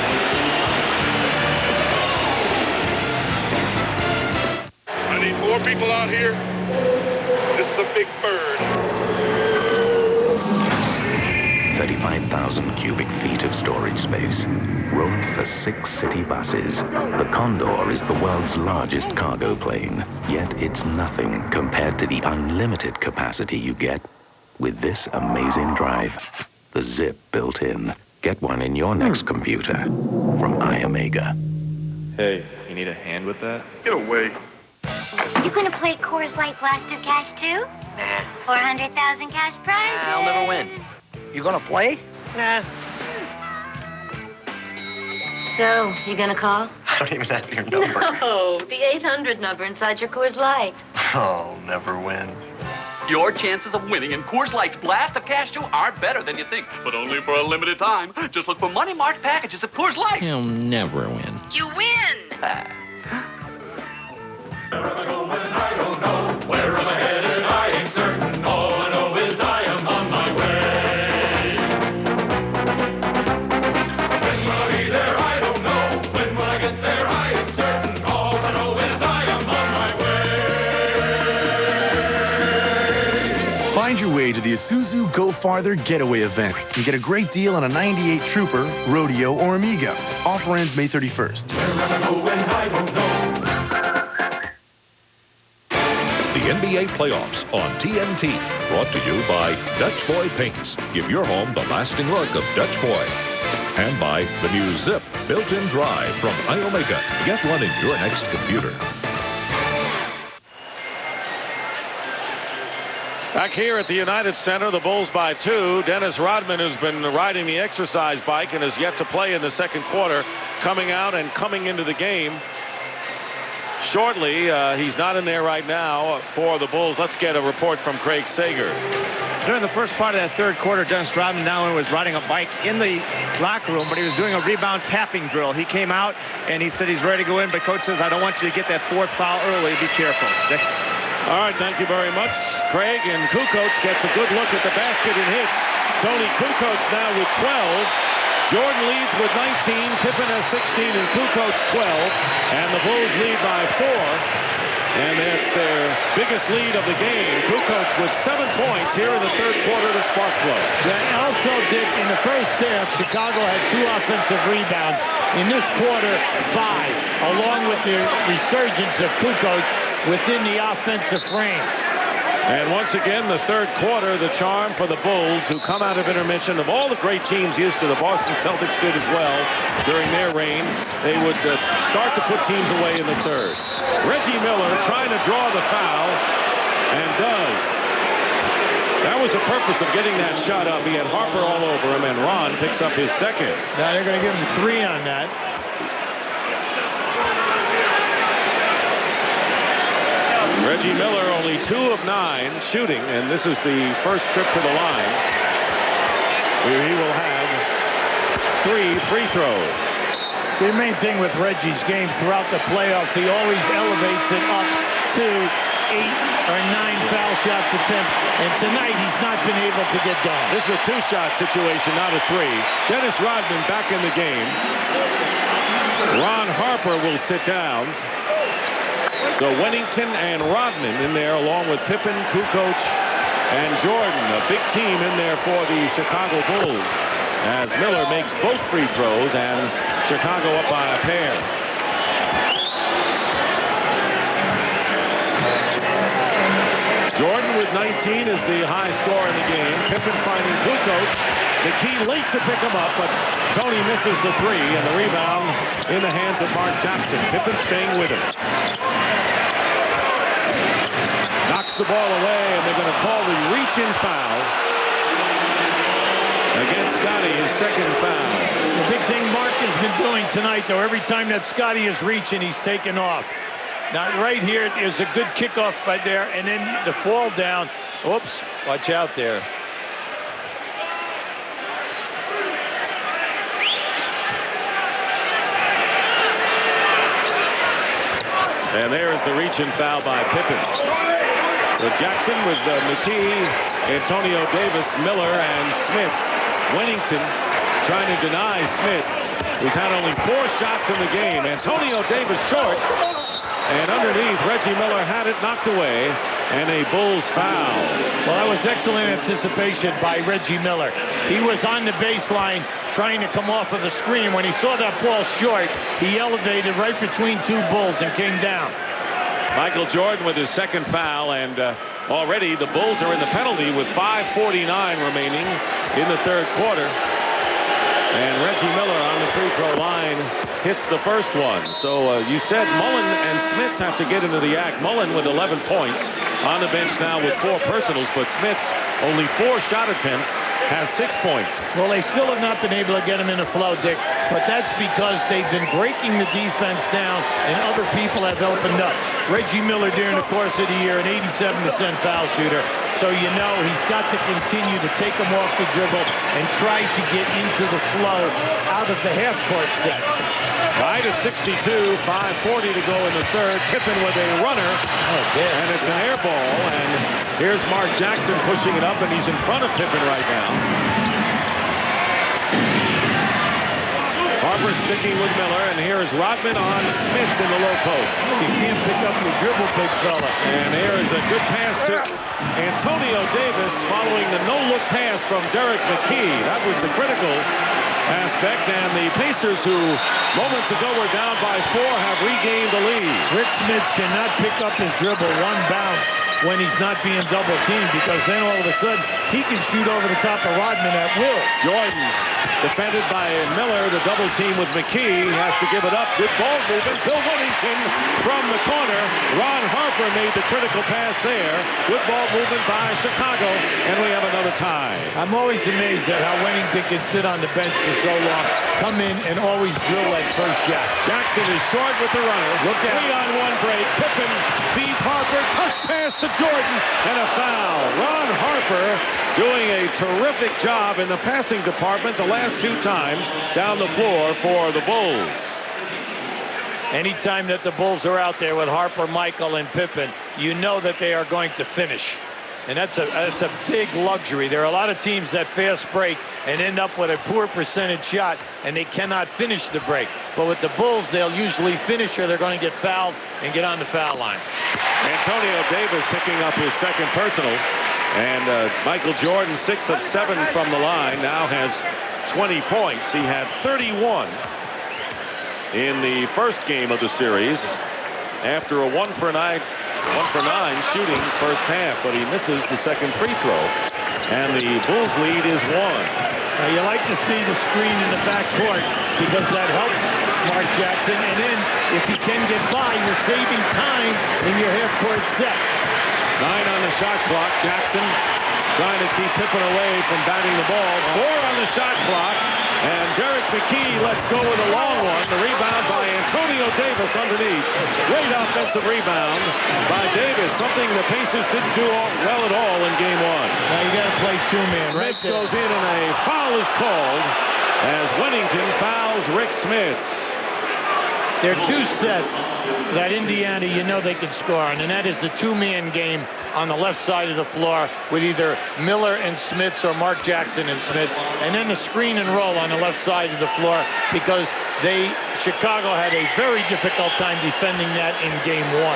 I need more people out here. This is a big bird. 35,000 cubic feet of storage space, room for 6 city buses. The Condor is the world's largest cargo plane, yet it's nothing compared to the unlimited capacity you get with this amazing drive. The Zip built in. Get one in your next computer from iOmega. Hey, you need a hand with that? Get away. You gonna play Coors Light Blaster Cash too? Nah. 400,000 cash prizes. I'll never win. You gonna play? Nah. So, you gonna call? I don't even have your number. No, the 800 number inside your Coors Light. I'll never win. Your chances of winning in Coors Light's Blast of Cash 2 are better than you think, but only for a limited time. Just look for money marked packages at Coors Light. You'll never win. You win! Where am I going? I don't know. Where am I headed? I ain't certain. All I know is I am on my way. When will I be there? I don't know. When will I get there? I ain't certain. All I know is I am on my way. Find your way to the Isuzu Go Farther Getaway event and get a great deal on a 98 Trooper, Rodeo, or Amiga. Offer ends May 31st. Where am I going? I don't know. The NBA playoffs on TNT. Brought to you by Dutch Boy Paints. Give your home the lasting look of Dutch Boy. And by the new Zip built-in drive from iOmega. Get one in your next computer. Back here at the United Center, the Bulls by 2. Dennis Rodman, who's been riding the exercise bike and has yet to play in the second quarter, coming out and coming into the game shortly. He's not in there right now for the Bulls. Let's get a report from Craig Sager. During the first part of that third quarter, Dennis Rodman not only was riding a bike in the locker room, but he was doing a rebound tapping drill. He came out and he said he's ready to go in, but coach says, I don't want you to get that fourth foul early. Be careful. All right, thank you very much, Craig. And Kukoc gets a good look at the basket and hits. Tony Kukoc now with 12. Jordan leads with 19. Pippen has 16 and Kukoc 12. And the Bulls lead by 4. And that's their biggest lead of the game. Kukoc with 7 points here in the third quarter to spark play. Yeah, also, Dick, in the first half, Chicago had 2 offensive rebounds. In this quarter, 5, along with the resurgence of Kukoc within the offensive frame. And once again, the third quarter, the charm for the Bulls, who come out of intermission. Of all the great teams used to, the Boston Celtics did as well during their reign. They would start to put teams away in the third. Reggie Miller trying to draw the foul, and does. That was the purpose of getting that shot up. He had Harper all over him, and Ron picks up his second. Now they're going to give him 3 on that. Reggie Miller only 2 of 9 shooting, and this is the first trip to the line where he will have 3 free throws. The main thing with Reggie's game throughout the playoffs, he always elevates it up to 8 or 9 foul shots attempts, and tonight he's not been able to get done. This is a 2-shot situation, not a 3. Dennis Rodman back in the game. Ron Harper will sit down. So Wennington and Rodman in there, along with Pippen, Kukoc, and Jordan. A big team in there for the Chicago Bulls, as Miller makes both free throws and Chicago up by a pair. Jordan with 19 is the high score in the game. Pippen finding Kukoc. The key late to pick him up, but Tony misses the 3, and the rebound in the hands of Mark Jackson. Pippen staying with him. Knocks the ball away, and they're going to call the reach-in foul against Scotty, his second foul. The big thing Mark has been doing tonight, though, every time that Scotty is reaching, he's taken off. Now, right here is a good kickoff right there, and then the fall down. Oops, watch out there. And there is the reach-in foul by Pippen. So Jackson with McKee, Antonio Davis, Miller, and Smith. Wennington trying to deny Smith, who's had only 4 shots in the game. Antonio Davis short, and underneath, Reggie Miller had it knocked away, and a Bulls foul. Well, that was excellent anticipation by Reggie Miller. He was on the baseline trying to come off of the screen. When he saw that ball short, he elevated right between 2 Bulls and came down. Michael Jordan with his second foul, and already the Bulls are in the penalty with 5:49 remaining in the third quarter. And Reggie Miller on the free throw line hits the first one. So you said Mullen and Smith have to get into the act. Mullen with 11 points on the bench now with 4 personals, but Smith's only 4 shot attempts has 6 points. Well, they still have not been able to get him in the flow, Dick, but that's because they've been breaking the defense down and other people have opened up. Reggie Miller during the course of the year, an 87% foul shooter. So you know he's got to continue to take him off the dribble and try to get into the flow out of the half-court set. Tied at 62, 5:40 to go in the third. Pippen with a runner, and it's an air ball. And here's Mark Jackson pushing it up, and he's in front of Pippen right now. Harper sticking with Miller, and here is Rodman on Smith in the low post. You can't pick up the dribble, big fella. And here is a good pass to Antonio Davis following the no-look pass from Derek McKee. That was the critical aspect, and the Pacers, who moments ago were down by 4, have regained the lead. Rick Smith cannot pick up his dribble. 1 bounce. when he's not being double teamed, because then all of a sudden he can shoot over the top of Rodman at will. Jordan defended by Miller. The double team with McKee. He has to give it up. Good ball movement. Bill Wennington from the corner. Ron Harper made the critical pass there. Good ball movement by Chicago, and we have another tie. I'm always amazed at how Wennington can sit on the bench for so long, come in and always drill that first shot. Jackson is short with the runner. Look at 3-on-1 break. Pippen feeds Harper. Touch pass to Jordan, and a foul. Ron Harper doing a terrific job in the passing department the last 2 times down the floor for the Bulls. Anytime that the Bulls are out there with Harper, Michael, and Pippen, you know that they are going to finish. And that's a big luxury. There are a lot of teams that fast break and end up with a poor percentage shot, and they cannot finish the break. But with the Bulls, they'll usually finish, or they're going to get fouled and get on the foul line. Antonio Davis picking up his second personal. And Michael Jordan, 6 of 7 from the line, now has 20 points. He had 31 in the first game of the series after a 1 for 9 shooting first half, but he misses the second free throw, and the Bulls lead is 1. Now you like to see the screen in the backcourt because that helps Mark Jackson, and then if he can get by, you're saving time in your half-court set. 9 on the shot clock. Jackson trying to keep Pippen away from batting the ball. 4 on the shot clock. And Derek McKee lets go with a long one. The rebound by Antonio Davis underneath. Great offensive rebound by Davis. Something the Pacers didn't do well at all in game 1. Now you got to play 2-man. Right Smith goes in and a foul is called as Wennington fouls Rick Smits. There are 2 sets that Indiana, you know they can score on, and that is the 2-man game on the left side of the floor with either Miller and Smits or Mark Jackson and Smits, and then the screen and roll on the left side of the floor, because Chicago had a very difficult time defending that in game 1.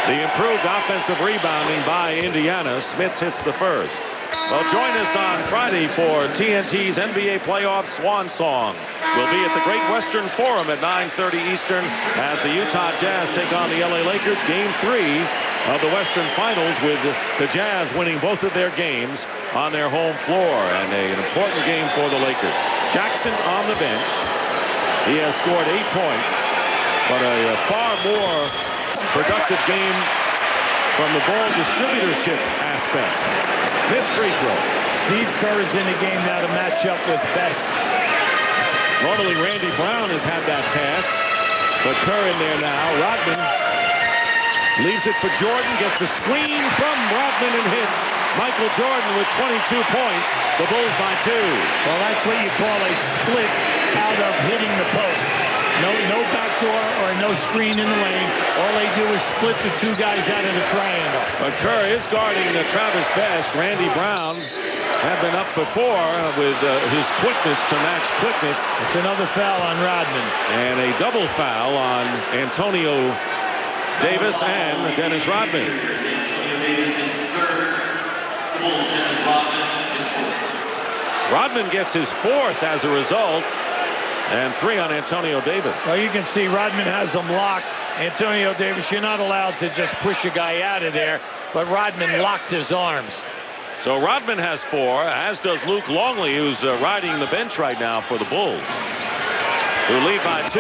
The improved offensive rebounding by Indiana. Smits hits the first. Well, join us on Friday for TNT's NBA Playoff Swan Song. We'll be at the Great Western Forum at 9:30 Eastern as the Utah Jazz take on the LA Lakers. Game 3 of the Western Finals, with the Jazz winning both of their games on their home floor, and an important game for the Lakers. Jackson on the bench. He has scored 8 points, but a far more productive game from the ball distributorship aspect. This free throw. Steve Kerr is in the game now to match up with Best. Normally Randy Brown has had that task, but Kerr in there now. Rodman leaves it for Jordan, gets a screen from Rodman and hits. Michael Jordan with 22 points. The Bulls by 2. Well, that's what you call a split out of hitting the post. No backdoor or no screen in the lane. All they do is split the 2 guys out of the triangle. But Kerr is guarding Travis Best. Randy Brown had been up before with his quickness to match quickness. It's another foul on Rodman. And a double foul on Antonio Davis and Dennis Rodman. Rodman gets his 4th as a result, and 3 on Antonio Davis. Well, you can see Rodman has him locked. Antonio Davis, you're not allowed to just push a guy out of there, but Rodman locked his arms. So Rodman has 4, as does Luke Longley, who's riding the bench right now for the Bulls, who lead by 2.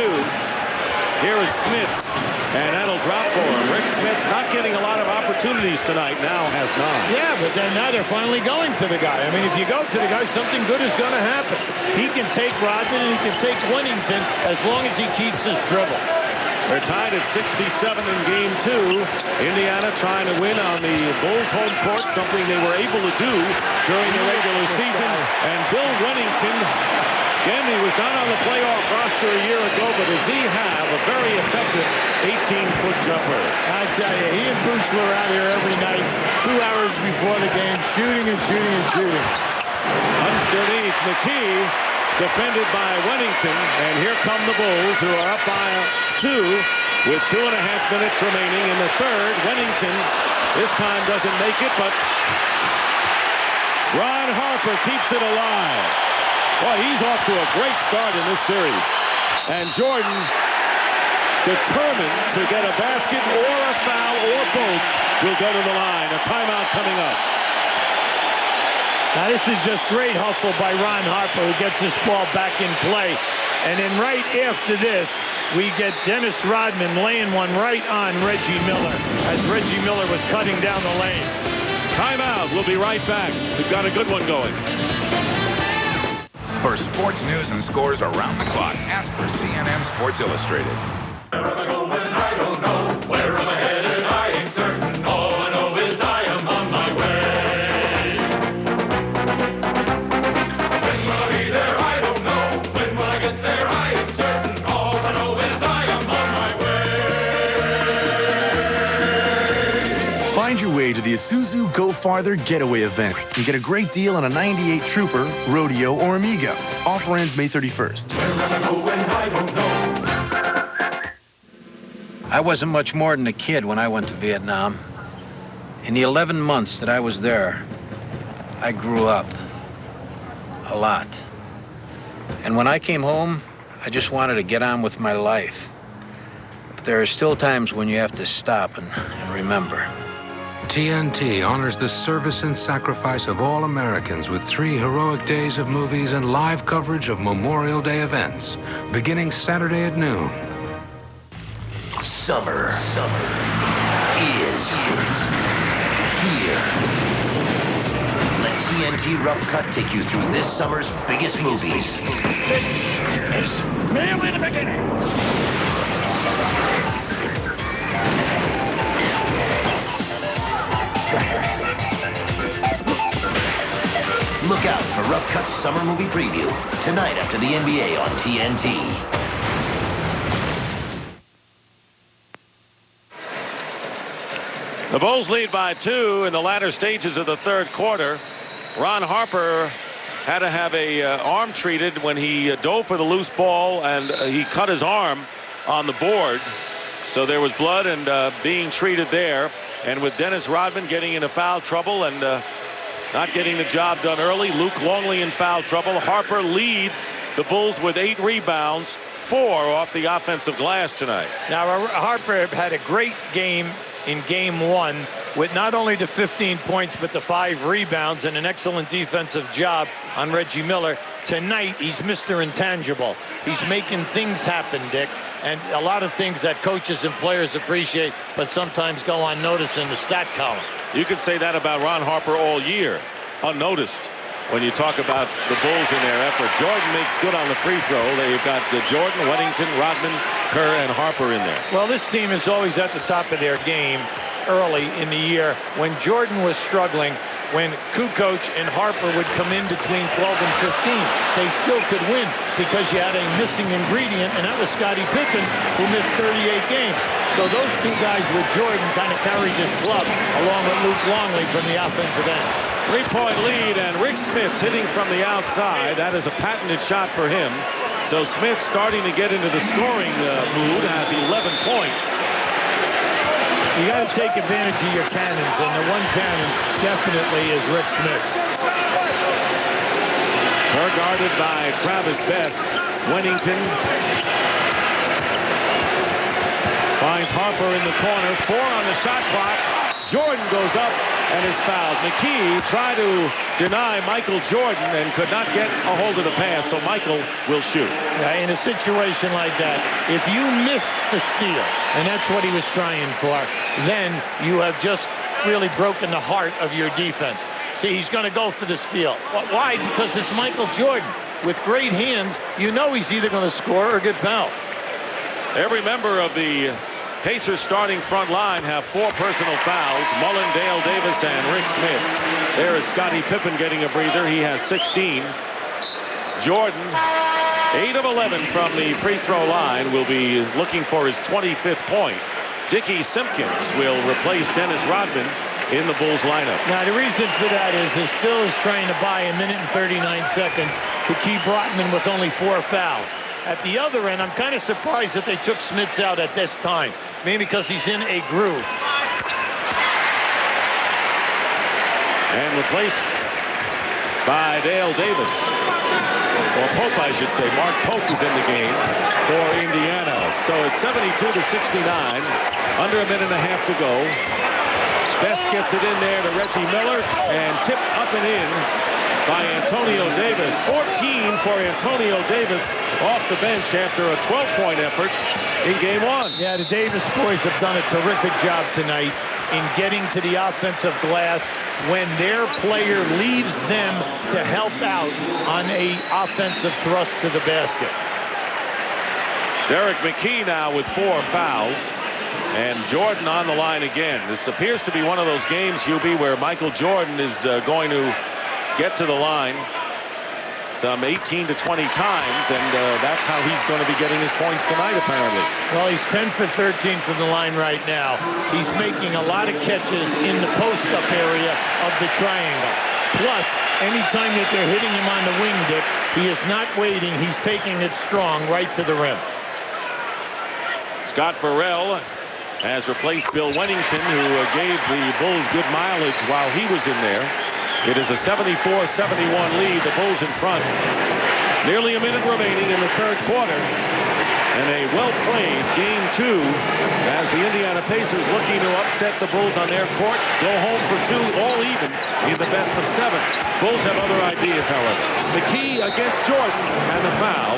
Here is Smits, and that'll drop for him. Rick Smits not getting a lot of opportunities tonight, now has 9. Yeah, but then now they're finally going to the guy. I mean, if you go to the guy, something good is going to happen. He can take Rodman and he can take Wennington as long as he keeps his dribble. They're tied at 67 in game 2. Indiana trying to win on the Bulls home court, something they were able to do during the regular season. And Bill Wennington, again, he was not on the playoff roster a year ago, but does he have a very effective 18-foot jumper? I tell you, he and Bruce were out here every night, 2 hours before the game, shooting and shooting and shooting. Underneath, McKee, defended by Wennington, and here come the Bulls, who are up by 2 with 2.5 minutes remaining in the third. Wennington this time doesn't make it, but Ron Harper keeps it alive. Boy, he's off to a great start in this series. And Jordan determined to get a basket or a foul or both will go to the line. A timeout coming up. Now, this is just great hustle by Ron Harper, who gets this ball back in play. And then right after this, we get Dennis Rodman laying one right on Reggie Miller as Reggie Miller was cutting down the lane. Timeout. We'll be right back. We've got a good one going. For sports news and scores around the clock, ask for CNN Sports Illustrated. Where am I going? I don't know. Where am I headed? I ain't certain. All I know is I am on my way. When will I be there? I don't know. When will I get there? I ain't certain. All I know is I am on my way. Find your way to the Isuzu Go Farther Getaway event and get a great deal on a 98 Trooper, Rodeo, or Amiga. Offer ends May 31st. Where am I going? I don't know. I wasn't much more than a kid when I went to Vietnam. In the 11 months that I was there, I grew up. A lot. And when I came home, I just wanted to get on with my life. But there are still times when you have to stop and remember. TNT honors the service and sacrifice of all Americans with 3 heroic days of movies and live coverage of Memorial Day events, beginning Saturday at noon. Summer is here. Let TNT Rough Cut take you through this summer's biggest movies. This is merely the beginning. Look out for Rough Cut's summer movie preview tonight after the NBA on TNT. The Bulls lead by 2 in the latter stages of the third quarter. Ron Harper had to have a arm treated when he dove for the loose ball, and he cut his arm on the board. So there was blood and being treated there. And with Dennis Rodman getting into foul trouble and not getting the job done early, Luke Longley in foul trouble. Harper leads the Bulls with 8 rebounds, 4 off the offensive glass tonight. Now, Harper had a great game in game 1 with not only the 15 points but the 5 rebounds and an excellent defensive job on Reggie Miller. Tonight, he's Mr. Intangible. He's making things happen, Dick, and a lot of things that coaches and players appreciate but sometimes go unnoticed in the stat column. You could say that about Ron Harper all year, unnoticed. When you talk about the Bulls in their effort, Jordan makes good on the free throw. They've got Jordan, Weddington, Rodman, Kerr, and Harper in there. Well, this team is always at the top of their game early in the year. When Jordan was struggling, when Kukoc and Harper would come in between 12 and 15, they still could win because you had a missing ingredient, and that was Scottie Pippen, who missed 38 games. So those 2 guys with Jordan kind of carried this club along with Luke Longley from the offensive end. 3-point lead, and Rick Smith's hitting from the outside. That is a patented shot for him. So Smith starting to get into the scoring mood, has 11 points. You got to take advantage of your cannons, and the one cannon definitely is Rick Smith. They're guarded by Travis Best. Weddington finds Harper in the corner. 4 on the shot clock. Jordan goes up and is fouled. McKee tried to deny Michael Jordan and could not get a hold of the pass, so Michael will shoot. In a situation like that, if you miss the steal, and that's what he was trying for, then you have just really broken the heart of your defense. See, he's going to go for the steal. Why? Because it's Michael Jordan. With great hands, you know he's either going to score or get fouled. Every member of the Pacers starting front line have 4 personal fouls. Mullen, Dale Davis, and Rick Smith. There is Scottie Pippen getting a breather. He has 16. Jordan, 8 of 11 from the free throw line, will be looking for his 25th point. Dickie Simpkins will replace Dennis Rodman in the Bulls lineup. Now, the reason for that is Phil is trying to buy a minute and 39 seconds to keep Rodman with only 4 fouls. At the other end, I'm kind of surprised that they took Smits out at this time. Maybe because he's in a groove. And replaced by Dale Davis. Or Pope, I should say. Mark Pope is in the game for Indiana. So it's 72-69. Under a minute and a half to go. Best gets it in there to Reggie Miller and tipped up and in by Antonio Davis. 14 for Antonio Davis off the bench after a 12-point effort in game one. Yeah, the Davis boys have done a terrific job tonight in getting to the offensive glass when their player leaves them to help out on a offensive thrust to the basket. Derek McKee now with 4 fouls. And Jordan on the line again. This appears to be one of those games, Hubie, where Michael Jordan is going to get to the line some 18 to 20 times, and that's how he's going to be getting his points tonight, apparently. Well, he's 10 for 13 from the line right now. He's making a lot of catches in the post-up area of the triangle. Plus, anytime that they're hitting him on the wing, Dick, he is not waiting. He's taking it strong right to the rim. Scott Burrell has replaced Bill Wennington, who gave the Bulls good mileage while he was in there. It is a 74-71 lead. The Bulls in front. Nearly a minute remaining in the third quarter. And a well-played game 2 as the Indiana Pacers looking to upset the Bulls on their court. Go home for 2, all even in the best of 7. Bulls have other ideas, however. McKee against Jordan and the foul.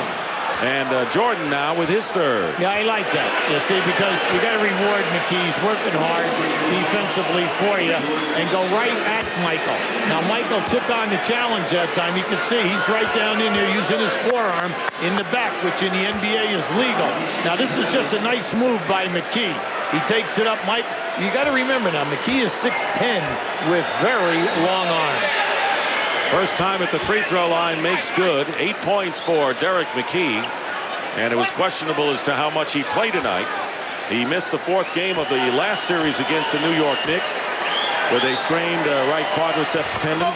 And Jordan now with his third. Yeah, I like that. You see, because you got to reward McKee. He's working hard defensively for you and go right at Michael. Now, Michael took on the challenge that time. You can see he's right down in there using his forearm in the back, which in the NBA is legal. Now, this is just a nice move by McKee. He takes it up. Mike, you got to remember now, McKee is 6'10" with very long arms. First time at the free throw line makes good. 8 points for Derek McKee. And it was questionable as to how much he played tonight. He missed the 4th game of the last series against the New York Knicks with a strained right quadriceps tendon.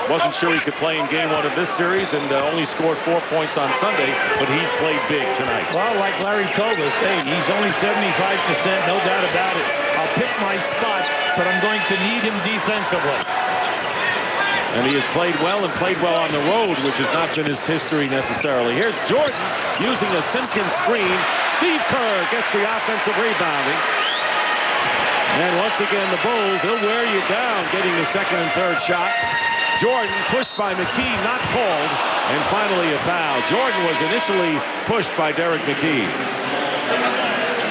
Wasn't sure he could play in game 1 of this series, and only scored 4 points on Sunday, but he's played big tonight. Well, like Larry told us, hey, he's only 75%, no doubt about it. I'll pick my spots, but I'm going to need him defensively. And he has played well and played well on the road, which has not been his history necessarily. Here's Jordan using a Simpkins screen. Steve Kerr gets the offensive rebounding. And once again, the Bulls, they'll wear you down getting the second and third shot. Jordan pushed by McKee, not called. And finally a foul. Jordan was initially pushed by Derek McKee.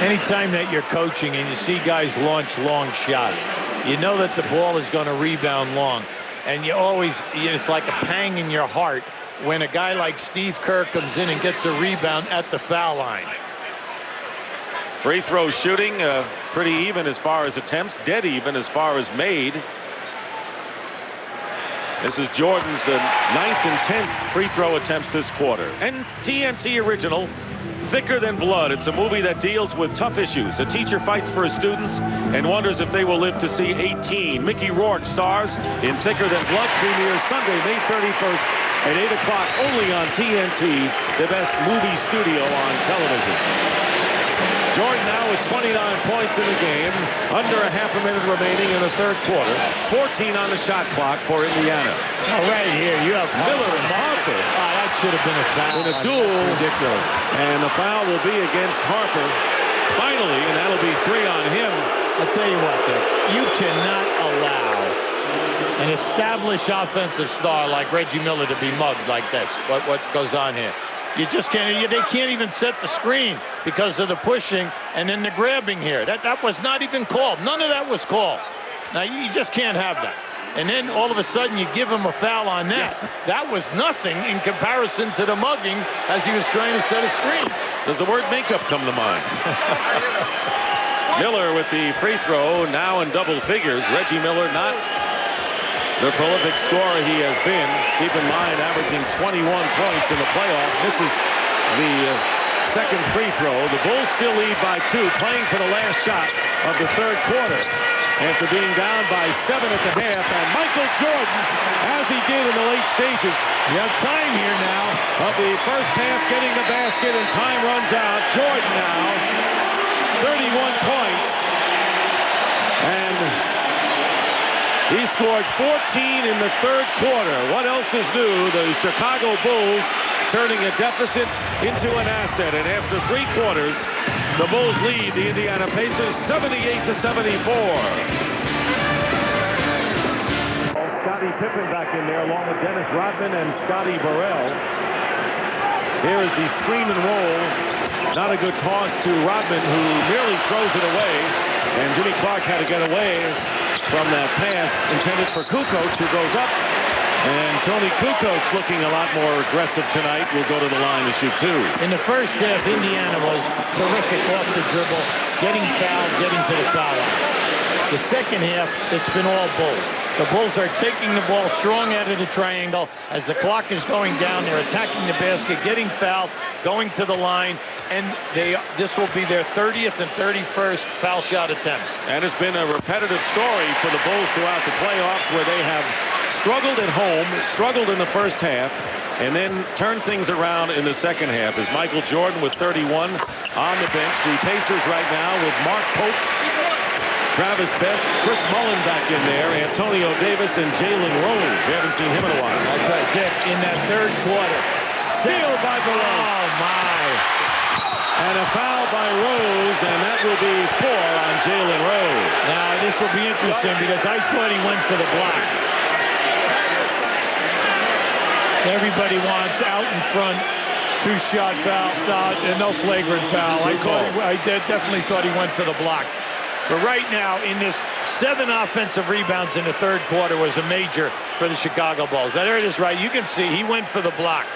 Anytime that you're coaching and you see guys launch long shots, you know that the ball is going to rebound long. And you always, it's like a pang in your heart when a guy like Steve Kerr comes in and gets a rebound at the foul line. Free throw shooting pretty even as far as attempts, dead even as far as made. This is Jordan's 9th and 10th free throw attempts this quarter. And TNT original, Thicker Than Blood. It's a movie that deals with tough issues. A teacher fights for his students and wonders if they will live to see 18. Mickey Rourke stars in Thicker Than Blood. Premieres Sunday, May 31st at 8 o'clock only on TNT, the best movie studio on television. Jordan now with 29 points in the game. Under a half a minute remaining in the third quarter. 14 on the shot clock for Indiana. Oh, right here, you have Miller and Harper. Oh, that should have been a foul. In a duel. Ridiculous. And the foul will be against Harper. Finally, and that'll be 3 on him. I'll tell you what, Dick, you cannot allow an established offensive star like Reggie Miller to be mugged like this. What goes on here? You just can't. They can't even set the screen because of the pushing and then the grabbing here. That was not even called. None of that was called. Now, you just can't have that. And then all of a sudden you give him a foul on that. Yeah. That was nothing in comparison to the mugging as he was trying to set a screen. Does the word makeup come to mind? Miller with the free throw, now in double figures. Reggie Miller not the prolific scorer he has been. Keep in mind, averaging 21 points in the playoffs. Misses the second free throw. The Bulls still lead by 2, playing for the last shot of the third quarter after being down by 7 at the half. And Michael Jordan, as he did in the late stages, you have time here now of the first half getting the basket, and time runs out. Jordan now, 31 points. And he scored 14 in the third quarter. What else is new? The Chicago Bulls turning a deficit into an asset. And after 3 quarters, the Bulls lead the Indiana Pacers 78-74. Pippen back in there along with Dennis Rodman and Scotty Burrell. Here is the screen and roll. Not a good toss to Rodman, who merely throws it away. And Jimmy Clark had to get away from that pass intended for Kukoc, who goes up. And Tony Kukoc, looking a lot more aggressive tonight, will go to the line to shoot two. In the first half, Indiana was terrific off the dribble, getting fouled, getting to the foul line. The second half, it's been all Bulls. The Bulls are taking the ball strong out of the triangle. As the clock is going down, they're attacking the basket, getting fouled, going to the line, and this will be their 30th and 31st foul shot attempts. And it's been a repetitive story for the Bulls throughout the playoffs, where they have struggled at home, struggled in the first half, and then turned things around in the second half. As Michael Jordan with 31 on the bench. The Pacers right now with Mark Pope, Travis Best, Chris Mullin back in there, Antonio Davis, and Jalen Rose. We haven't seen him in a while. That's right, Dick, in that third quarter. Steal by Burrell. Oh, my. And a foul by Rose, and that will be 4 on Jalen Rose. Now, this will be interesting because I thought he went for the block. Everybody wants out in front, two-shot foul, and no flagrant foul. I definitely thought he went for the block. But right now, in this 7 offensive rebounds in the third quarter was a major for the Chicago Bulls. There it is, right? You can see he went for the block.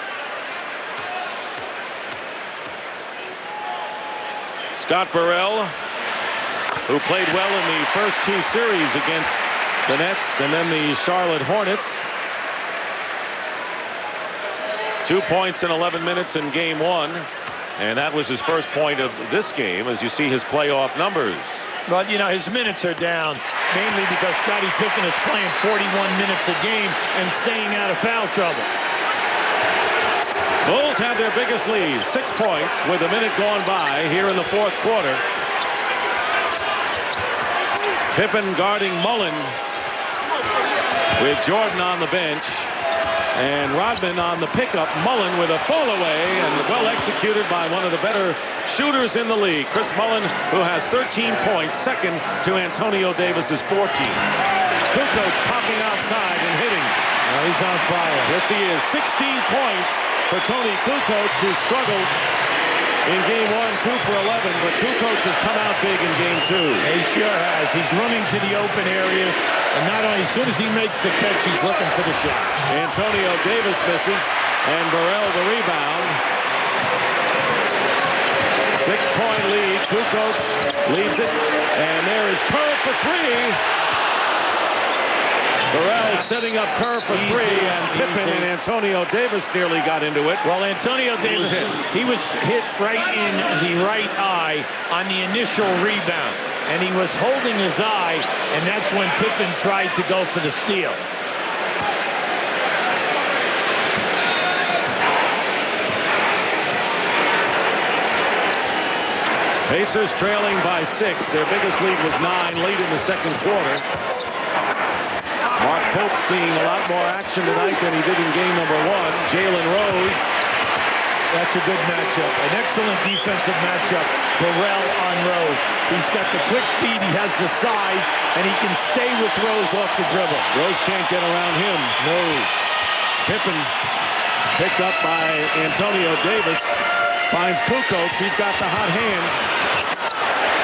Scott Burrell, who played well in the first 2 series against the Nets and then the Charlotte Hornets. 2 points in 11 minutes in game 1. And that was his first point of this game, as you see his playoff numbers. Well, you know, his minutes are down, mainly because Scottie Pippen is playing 41 minutes a game and staying out of foul trouble. Bulls have their biggest lead, 6 points, with a minute gone by here in the fourth quarter. Pippen guarding Mullin with Jordan on the bench. And Rodman on the pickup. Mullin with a fall away, and well executed by one of the better shooters in the league, Chris Mullin, who has 13 points, second to Antonio Davis's 14. Kukoc popping outside and hitting. Well, he's on fire. Yes, he is. 16 points for Tony Kukoc, who struggled in game 1, 2 for 11, but Kukoc has come out big in game 2. He sure has. He's running to the open areas, and not only as soon as he makes the catch, he's looking for the shot. Antonio Davis misses, and Burrell the rebound. 6-point lead. Kukoc leads it, and there is Kerr for 3. Burrell setting up Kerr for 3, and Pippen and Antonio Davis nearly got into it. Well, Antonio Davis, he was hit right in the right eye on the initial rebound, and he was holding his eye, and that's when Pippen tried to go for the steal. Pacers trailing by 6. Their biggest lead was 9 late in the second quarter. Mark Pope seeing a lot more action tonight than he did in game number 1. Jalen Rose. That's a good matchup. An excellent defensive matchup. Burrell on Rose. He's got the quick feet. He has the size, and he can stay with Rose off the dribble. Rose can't get around him. No. Pippen picked up by Antonio Davis. Finds Kukoc. He's got the hot hand.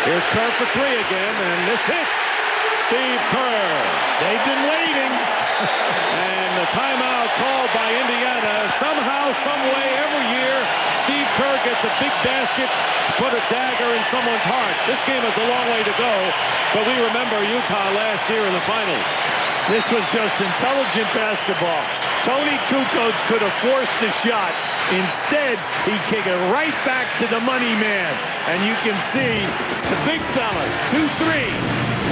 Here's Kerr for 3 again, and this hit. Steve Kerr. They've been waiting. And the timeout called by Indiana. Somehow, some way, every year, Steve Kerr gets a big basket to put a dagger in someone's heart. This game has a long way to go, but we remember Utah last year in the finals. This was just intelligent basketball. Tony Kukoc could have forced the shot. Instead, he kicked it right back to the money man. And you can see the big fella, 2-3,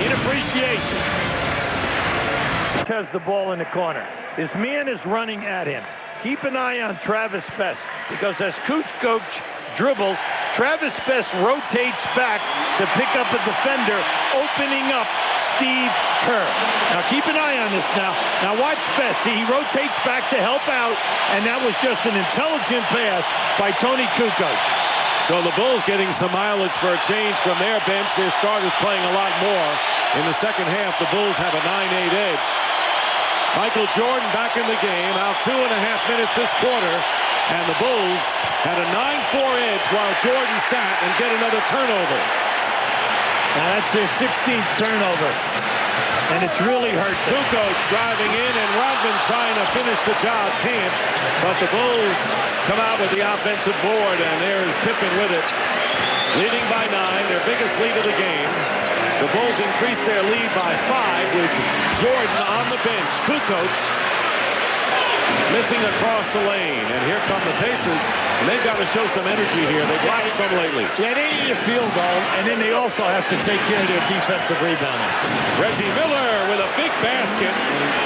in appreciation. Has the ball in the corner. His man is running at him. Keep an eye on Travis Best, because as Kukoc dribbles, Travis Best rotates back to pick up a defender, opening up Steve Kerr. Now keep an eye on this now. Now watch Best. See, he rotates back to help out, and that was just an intelligent pass by Tony Kukoc. So the Bulls getting some mileage for a change from their bench. Their starters playing a lot more. In the second half, the Bulls have a 9-8 edge. Michael Jordan back in the game, out 2.5 minutes this quarter, and the Bulls had a 9-4 edge while Jordan sat and get another turnover. Now that's their 16th turnover, and it's really hurt them. Kukoc driving in, and Rodman trying to finish the job, can't, but the Bulls come out with the offensive board, and there's Pippen with it, leading by 9, their biggest lead of the game. The Bulls increased their lead by 5 with Jordan on the bench. Kukoc missing across the lane. And here come the Pacers. And they've got to show some energy here. They've lost some lately. Yeah, they need a field goal, and then they also have to take care of their defensive rebounding. Reggie Miller with a big basket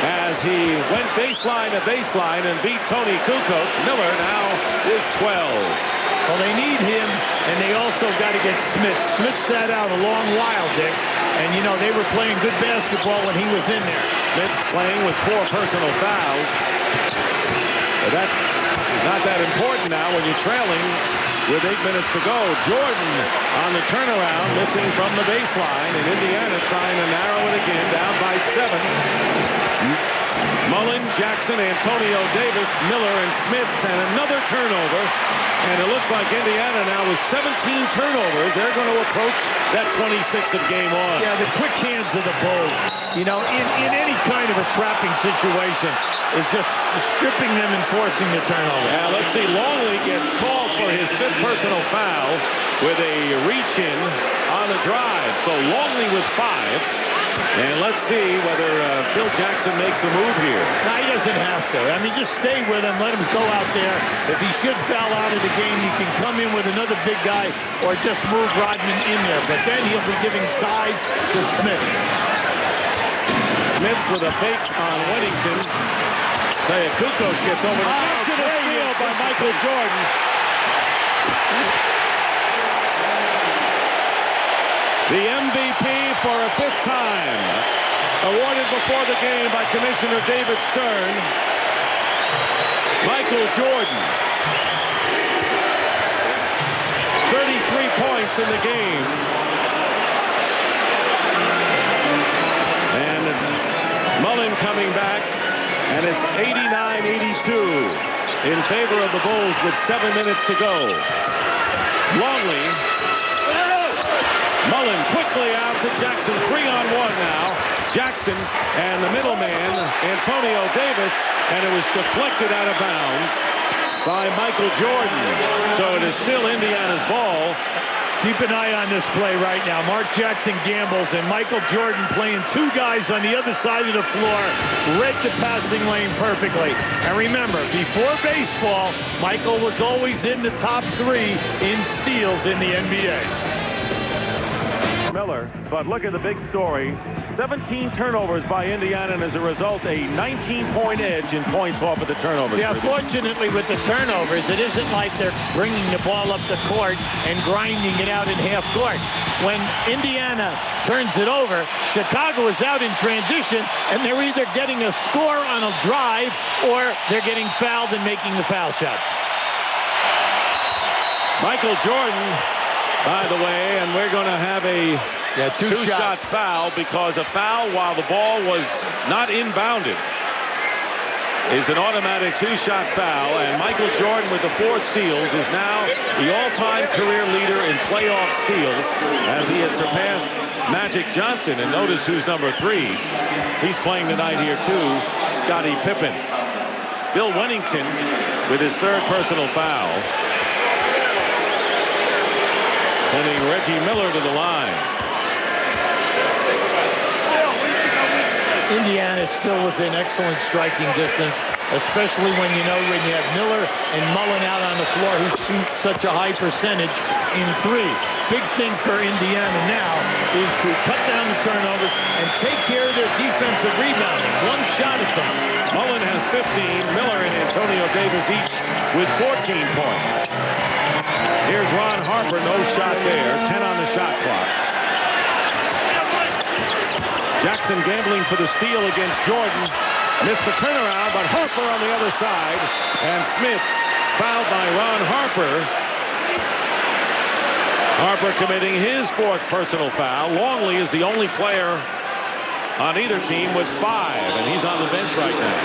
as he went baseline to baseline and beat Tony Kukoc. Miller now with 12. Well, they need him, and they also got to get Smith. Smith sat out a long while, Dick. And, you know, they were playing good basketball when he was in there. Smith playing with 4 personal fouls. But that's not that important now when you're trailing with 8 minutes to go. Jordan on the turnaround, missing from the baseline. And Indiana trying to narrow it again, down by 7. Mullen, Jackson, Antonio Davis, Miller, and Smith, and another turnover. And it looks like Indiana now with 17 turnovers. They're going to approach that 26th of game 1. Yeah, the quick hands of the Bulls. You know, in any kind of a trapping situation, is just stripping them and forcing the turnover. Now, let's see. Longley gets called for his 5th personal foul with a reach-in on the drive. So Longley with 5. And let's see whether Phil Jackson makes a move here. No, he doesn't have to. I mean, just stay with him. Let him go out there. If he should foul out of the game, you can come in with another big guy or just move Rodman in there. But then he'll be giving size to Smith. Smith with a fake on Whittington. Tell you, Kukoc gets over to the steal by Michael Jordan. The MVP for a 5th time, awarded before the game by Commissioner David Stern, Michael Jordan. 33 points in the game. And Mullen coming back, and it's 89-82 in favor of the Bulls with 7 minutes to go. Longley. Mullen quickly out to Jackson, 3-on-1 now. Jackson and the middleman, Antonio Davis, and it was deflected out of bounds by Michael Jordan. So it is still Indiana's ball. Keep an eye on this play right now. Mark Jackson gambles, and Michael Jordan playing 2 guys on the other side of the floor, read the passing lane perfectly. And remember, before baseball, Michael was always in the top 3 in steals in the NBA. Miller, but look at the big story. 17 turnovers by Indiana, and as a result, a 19-point edge in points off of the turnovers. Yeah, fortunately with the turnovers, it isn't like they're bringing the ball up the court and grinding it out in half court. When Indiana turns it over, Chicago is out in transition, and they're either getting a score on a drive or they're getting fouled and making the foul shots. Michael Jordan, by the way, and we're going to have a two-shot foul, because a foul while the ball was not inbounded is an automatic 2-shot foul, and Michael Jordan with the 4 steals is now the all-time career leader in playoff steals as he has surpassed Magic Johnson. And notice who's number 3. He's playing tonight here too, Scottie Pippen. Bill Wennington with his 3rd personal foul, sending Reggie Miller to the line. Indiana is still within excellent striking distance, especially when you have Miller and Mullen out on the floor who shoot such a high percentage in 3. Big thing for Indiana now is to cut down the turnovers and take care of their defensive rebounding. 1 shot at them. Mullen has 15. Miller and Antonio Davis each with 14 points. Here's Ron Harper, no shot there. 10 on the shot clock. Jackson gambling for the steal against Jordan. Missed the turnaround, but Harper on the other side. And Smith fouled by Ron Harper. Harper committing his 4th personal foul. Longley is the only player on either team with 5, and he's on the bench right now.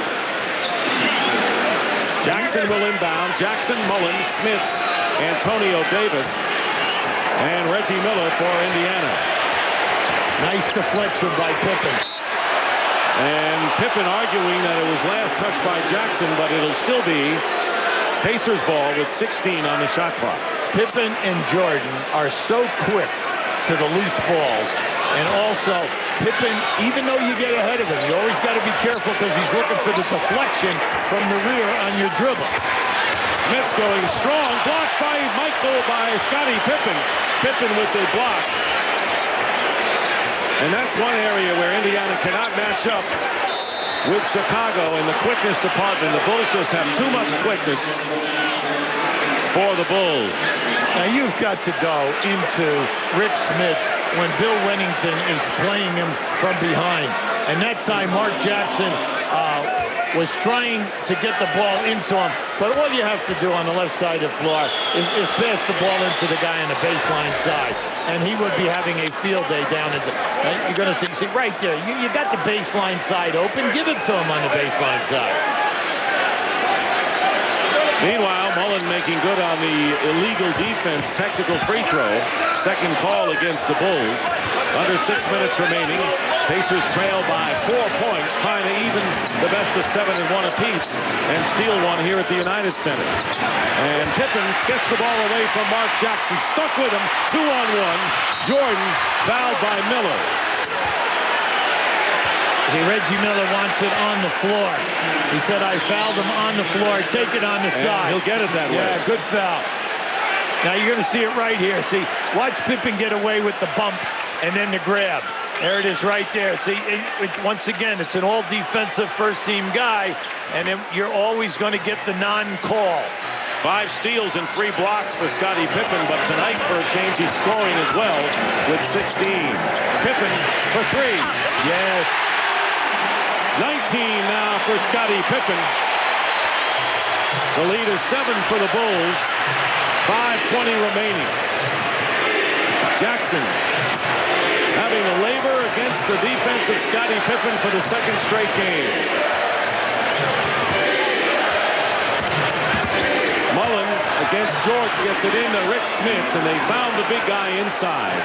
Jackson will inbound. Jackson, Mullen, Smith, Antonio Davis, and Reggie Miller for Indiana. Nice deflection by Pippen. And Pippen arguing that it was last touched by Jackson, but it'll still be Pacers ball with 16 on the shot clock. Pippen and Jordan are so quick to the loose balls. And also, Pippen, even though you get ahead of him, you always got to be careful because he's looking for the deflection from the rear on your dribble. Smith's going strong. Blocked by Scottie Pippen. Pippen with the block. And that's one area where Indiana cannot match up with Chicago in the quickness department. The Bulls just have too much quickness for the Bulls. Now you've got to go into Rick Smith when Bill Wennington is playing him from behind. And that time Mark Jackson was trying to get the ball into him. But all you have to do on the left side of the floor is pass the ball into the guy on the baseline side. And he would be having a field day down into, you're going to see right there, you got the baseline side open, give it to him on the baseline side. Meanwhile, Mullen making good on the illegal defense technical free throw. Second call against the Bulls. Under 6 minutes remaining. Pacers trail by 4 points, trying to even the best of 7 and 1 apiece and steal one here at the United Center. And Pippen gets the ball away from Mark Jackson. Stuck with him. 2-on-1. Jordan fouled by Miller. See, Reggie Miller wants it on the floor. He said, I fouled him on the floor. Take it on the side. He'll get it that way. Yeah, good foul. Now you're going to see it right here. See, watch Pippen get away with the bump and then the grab. There it is right there. See, once again, it's an all-defensive first-team guy, and you're always going to get the non-call. 5 steals and 3 blocks for Scottie Pippen, but tonight, for a change, he's scoring as well with 16. Pippen for 3. Yes. 19 now for Scottie Pippen. The lead is 7 for the Bulls. 5:20 remaining. Jackson having to labor against the defense of Scottie Pippen for the second straight game. Mullen against George gets it into Rick Smith, and they found the big guy inside.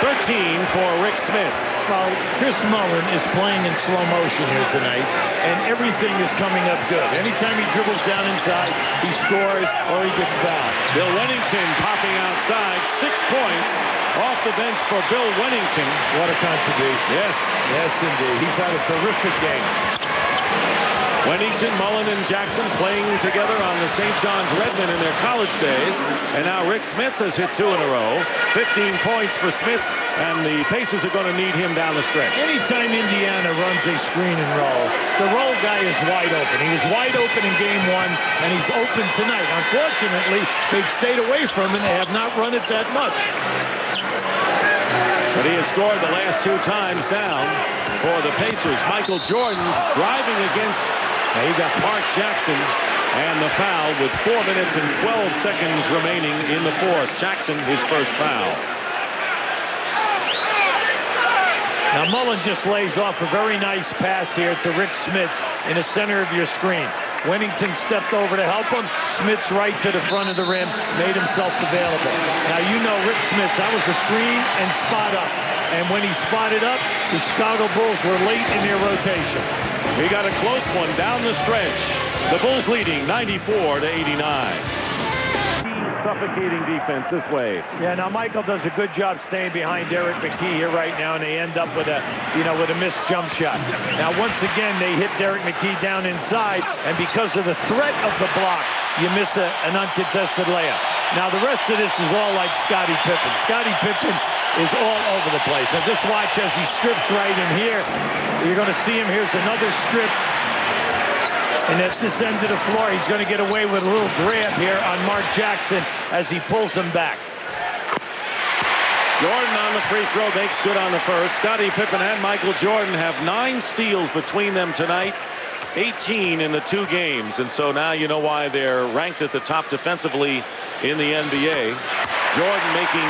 13 for Rick Smith. Well, Chris Mullen is playing in slow motion here tonight, and everything is coming up good. Anytime he dribbles down inside, he scores or he gets fouled. Bill Wennington popping outside, 6 points off the bench for Bill Wennington. What a contribution. Yes. Yes, indeed. He's had a terrific game. Wennington, Mullen, and Jackson playing together on the St. John's Redmen in their college days. And now Rick Smith has hit 2 in a row. 15 points for Smith, and the Pacers are going to need him down the stretch. Anytime Indiana runs a screen and roll, the roll guy is wide open. He was wide open in game 1, and he's open tonight. Unfortunately, they've stayed away from him, and they have not run it that much. But he has scored the last 2 times down for the Pacers. Michael Jordan driving against Mark Jackson, and the foul with 4 minutes and 12 seconds remaining in the fourth. Jackson, his first foul. Now Mullen just lays off a very nice pass here to Rick Smith in the center of your screen. Wennington stepped over to help him. Smith's right to the front of the rim, made himself available. Now you know Rick Smith, that was a screen and spot up. And when he spotted up, the Chicago Bulls were late in their rotation. He got a close one down the stretch. The Bulls leading 94-89. Suffocating defense this way. Yeah, now Michael does a good job staying behind Derek McKee here right now, and they end up with a, with a missed jump shot. Now, once again, they hit Derek McKee down inside, and because of the threat of the block, you miss an uncontested layup. Now, the rest of this is all like Scottie Pippen. Scottie Pippen is all over the place. Now, just watch as he strips right in here. You're going to see him. Here's another strip. And at this end of the floor, he's going to get away with a little grab here on Mark Jackson as he pulls him back. Jordan on the free throw makes good on the first. Scottie Pippen and Michael Jordan have 9 steals between them tonight. 18 in the 2 games. And so now you know why they're ranked at the top defensively in the NBA. Jordan making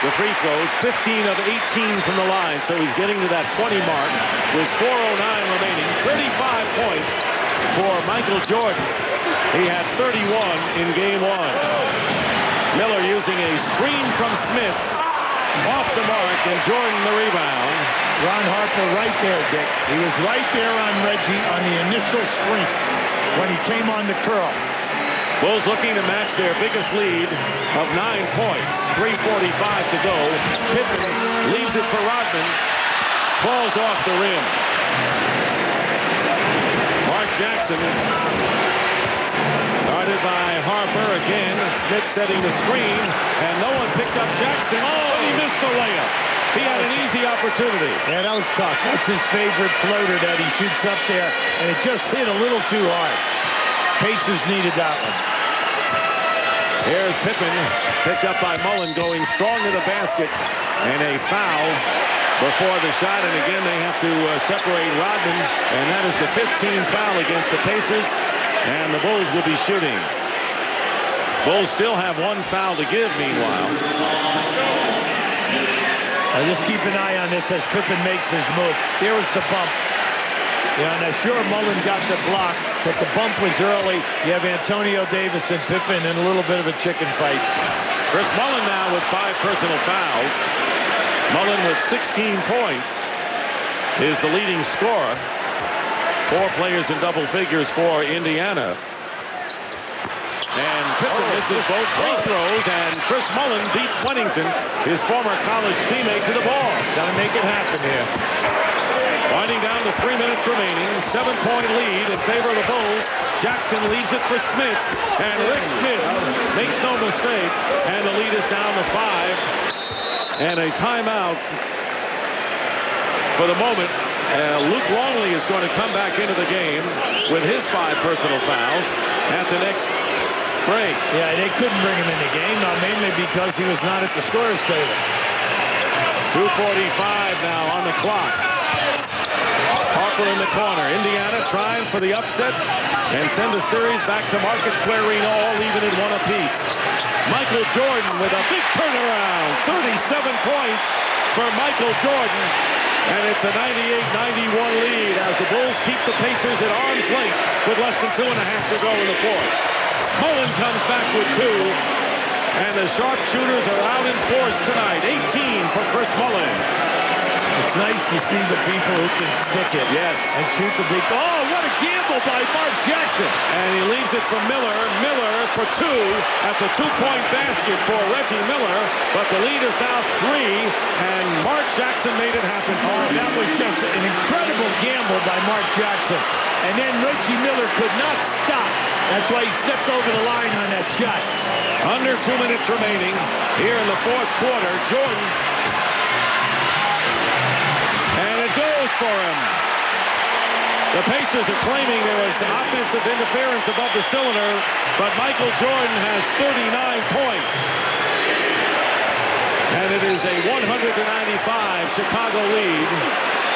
the free throws, 15 of 18 from the line, so he's getting to that 20 mark with 4:09 remaining. 35 points for Michael Jordan. He had 31 in game one. Miller using a screen from Smith. Off the mark, and Jordan the rebound. Ron Harper right there, Dick. He was right there on Reggie on the initial screen when he came on the curl. Bulls looking to match their biggest lead of 9 points. 3:45 to go. Pippen leaves it for Rodman. Falls off the rim. Mark Jackson guarded by Harper again. Smith setting the screen, and no one picked up Jackson. Oh, he missed the layup. He had an easy opportunity. Yeah, that was tough. That's his favorite floater that he shoots up there, and it just hit a little too hard. Pacers needed that one. Here's Pippen, picked up by Mullen, going strong to the basket, and a foul before the shot, and again they have to separate Rodman, and that is the 15th foul against the Pacers, and the Bulls will be shooting. Bulls still have one foul to give, meanwhile. Just keep an eye on this as Pippen makes his move. There was the bump. Yeah, and I'm sure Mullen got the block, but the bump was early. You have Antonio Davis and Pippen in a little bit of a chicken fight. Chris Mullen now with 5 personal fouls. Mullen with 16 points is the leading scorer. 4 players in double figures for Indiana. And Pippen misses both free throws, and Chris Mullen beats Pennington, his former college teammate, to the ball. Got to make it happen here. Winding down to 3 minutes remaining, 7-point lead in favor of the Bulls. Jackson leaves it for Smith, and Rick Smith makes no mistake, and the lead is down to 5. And a timeout for the moment. Luke Longley is going to come back into the game with his 5 personal fouls at the next break. Yeah, they couldn't bring him in the game, mainly because he was not at the scorer's table. 2:45 now on the clock. Harper in the corner. Indiana trying for the upset and send the series back to Market Square Arena, all even at 1 apiece. Michael Jordan with a big turnaround. 37 points for Michael Jordan. And it's a 98-91 lead as the Bulls keep the Pacers at arm's length with less than 2.5 to go in the fourth. Mullen comes back with 2. And the sharpshooters are out in force tonight. 18 for Chris Mullen. It's nice to see the people who can stick it. Yes. And shoot the big. Oh, what a gamble by Mark Jackson. And he leaves it for Miller. Miller for 2. That's a 2-point basket for Reggie Miller. But the lead is now 3. And Mark Jackson made it happen. Oh, that was just an incredible gamble by Mark Jackson. And then Reggie Miller could not stop. That's why he stepped over the line on that shot. Under 2 minutes remaining here in the fourth quarter. Jordan. And it goes for him. The Pacers are claiming there was offensive interference above the cylinder, but Michael Jordan has 39 points. And it is a 100-95 Chicago lead.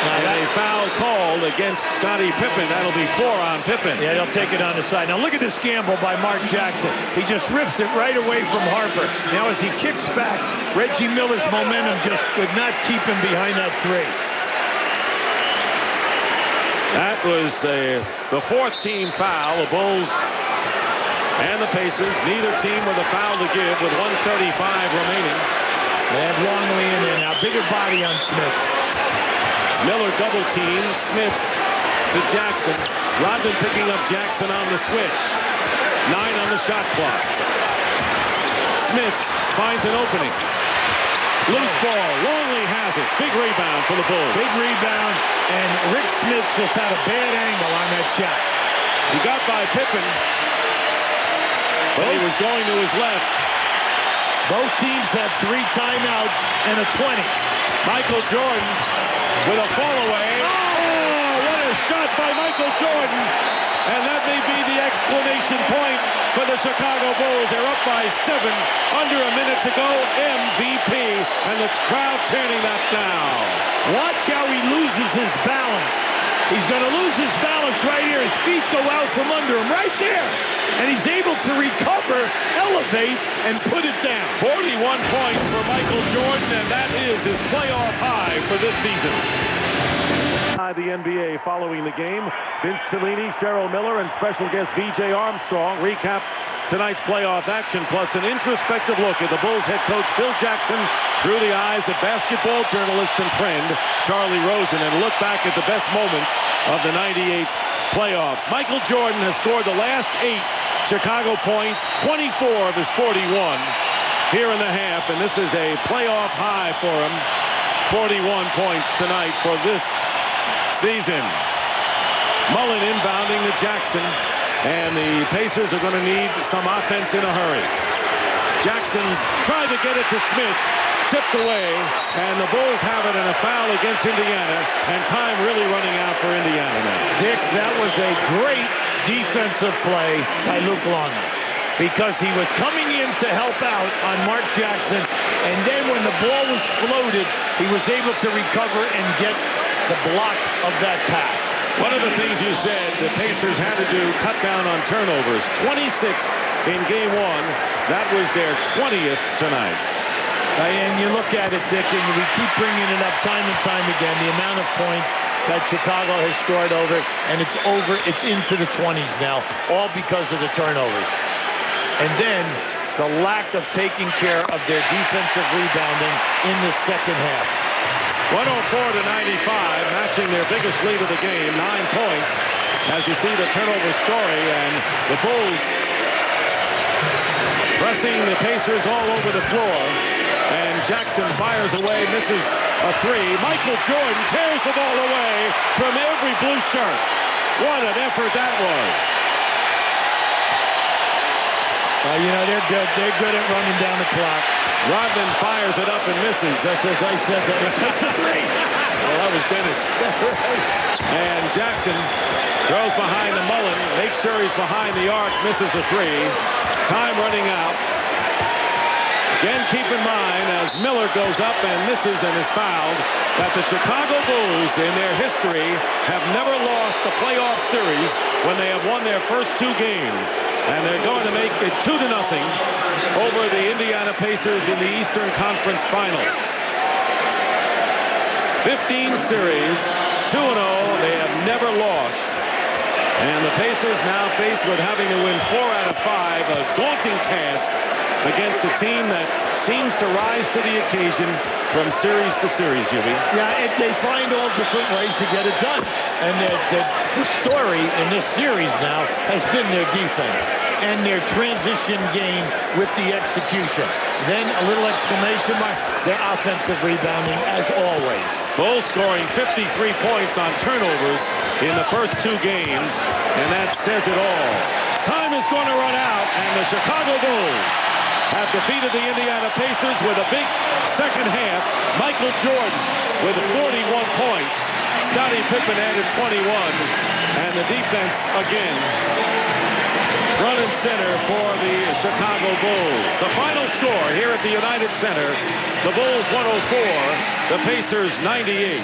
And a foul called against Scottie Pippen. That'll be 4 on Pippen. Yeah, they'll take it on the side. Now look at this gamble by Mark Jackson. He just rips it right away from Harper. Now as he kicks back, Reggie Miller's momentum just could not keep him behind that 3. That was the 4th team foul. The Bulls and the Pacers, neither team with a foul to give with 1:35 remaining. They have Longley in there now. Bigger body on Smith. Miller double team. Smith to Jackson. Rodman picking up Jackson on the switch. 9 on the shot clock. Smith finds an opening. Loose ball. Longley has it. Big rebound for the Bulls. Big rebound. And Rick Smith just had a bad angle on that shot. He got by Pippen. But he was going to his left. Both teams have 3 timeouts and a 20. Michael Jordan with a fall away. Oh, what a shot by Michael Jordan. And that may be the exclamation point for the Chicago Bulls. They're up by 7, under a minute to go. MVP, and the crowd chanting that now. Watch how he loses his balance. He's going to lose his balance right here. His feet go out from under him right there. And he's able to recover, elevate, and put it down. 41 points for Michael Jordan, and that is his playoff high for this season. The NBA following the game. Vince Cellini, Cheryl Miller, and special guest B.J. Armstrong recap tonight's playoff action, plus an introspective look at the Bulls head coach Phil Jackson through the eyes of basketball journalist and friend Charlie Rosen, and look back at the best moments of the '98 playoffs. Michael Jordan has scored the last 8 Chicago points, 24 of his 41 here in the half, and this is a playoff high for him. 41 points tonight for this season. Mullen inbounding to Jackson, and the Pacers are going to need some offense in a hurry. Jackson tried to get it to Smith, tipped away, and the Bulls have it in a foul against Indiana, and time really running out for Indiana now. Dick, that was a great defensive play by Luke Longley, because he was coming in to help out on Mark Jackson, and then when the ball was floated, he was able to recover and get the block of that pass. One of the things you said the Pacers had to do, cut down on turnovers. 26 in game 1. That was their 20th tonight. And you look at it, Dick, and we keep bringing it up time and time again, the amount of points that Chicago has scored over, and it's into the 20s now, all because of the turnovers. And then the lack of taking care of their defensive rebounding in the second half. 104-95, matching their biggest lead of the game, 9 points, as you see the turnover story, and the Bulls pressing the Pacers all over the floor, and Jackson fires away, misses a 3. Michael Jordan tears the ball away from every blue shirt. What an effort that was. You know, they're good. They're good at running down the clock. Rodman fires it up and misses. That's as I said, that he takes a 3. Well, that was Dennis. And Jackson throws behind the Mullen, makes sure he's behind the arc, misses a 3. Time running out. Again, keep in mind, as Miller goes up and misses and is fouled, that the Chicago Bulls, in their history, have never lost the playoff series when they have won their first 2 games. And they're going to make it 2-0 over the Indiana Pacers in the Eastern Conference Final. 15 series, 2-0, they have never lost. And the Pacers now faced with having to win 4 out of 5, a daunting task against a team that seems to rise to the occasion from series to series, Hubie. Yeah, they find all different ways to get it done. And the story in this series now has been their defense and their transition game with the execution. Then a little exclamation mark, their offensive rebounding as always. Bulls scoring 53 points on turnovers in the first 2 games, and that says it all. Time is going to run out, and the Chicago Bulls have defeated the Indiana Pacers with a big second half. Michael Jordan with 41 points. Scottie Pippen added 21, and the defense again front and center for the Chicago Bulls. The final score here at the United Center, the Bulls 104, the Pacers 98.